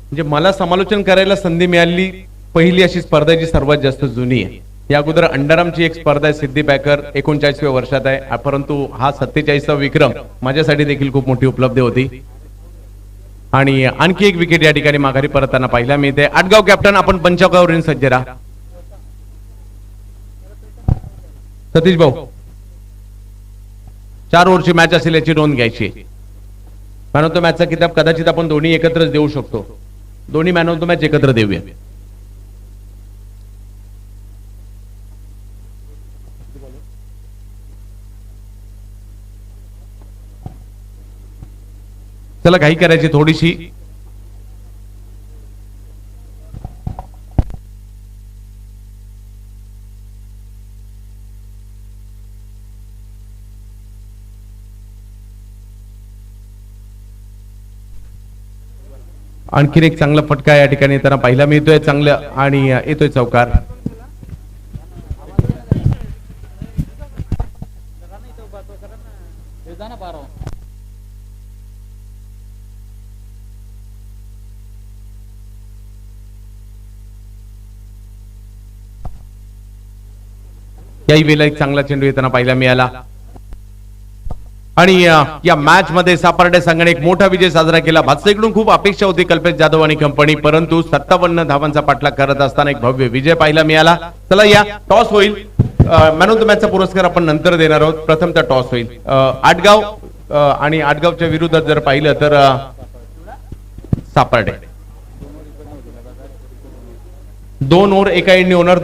म्हणजे मला समालोचन करायला संधी मिळाली पहिली अशी स्पर्धा जी सर्वात जास्त जुनी आहे. या अगोदर अंडरआर्मची एक स्पर्धा आहे सिद्धी बॅकर 39व्या वर्षात आहे. परंतु हा 47वा विक्रम माझ्यासाठी देखील खूप मोठी उपलब्धी होती. आणि आणखी एक विकेट या ठिकाणी माघारी परतताना पाहिला मिळते. आटगाव कॅप्टन आपण पंचावकावरून सज्ज राहा. सतीश भाऊ 4 ओव्हरची मॅच असेल याची नोंद घ्यायची. मॅन ऑफ द मॅचचा किताब कदाचित आपण दोन्ही एकत्रच देऊ शकतो. दोन्ही मॅन ऑफ द मॅच एकत्र देऊया. चला घाई करायची थोडीशी. आणखीन एक चांगला फटका या ठिकाणी येताना पाहिला मिळतोय. चांगलं आणि येतोय चौकार. याही वेळेला एक चांगला चेंडू येताना पाहायला मिळाला. आणि या मॅच मध्ये सापर्डे संघाने एक मोठा विजय साजरा केला. भातसेकडून खूप अपेक्षा होती कल्पेश जाधव आणि कंपनी, परंतु 57 धावांचा पाठलाग करत असताना एक भव्य विजय पाहायला मिळाला. चला या टॉस होईल. मॅन ऑफ द मॅचचा पुरस्कार आपण नंतर देणार आहोत. प्रथमतः टॉस होईल. आटगाव आणि आटगावच्या विरोधात जर पाहिलं तर सापर्डे 2 ओव्हर एका एंडनी होणार.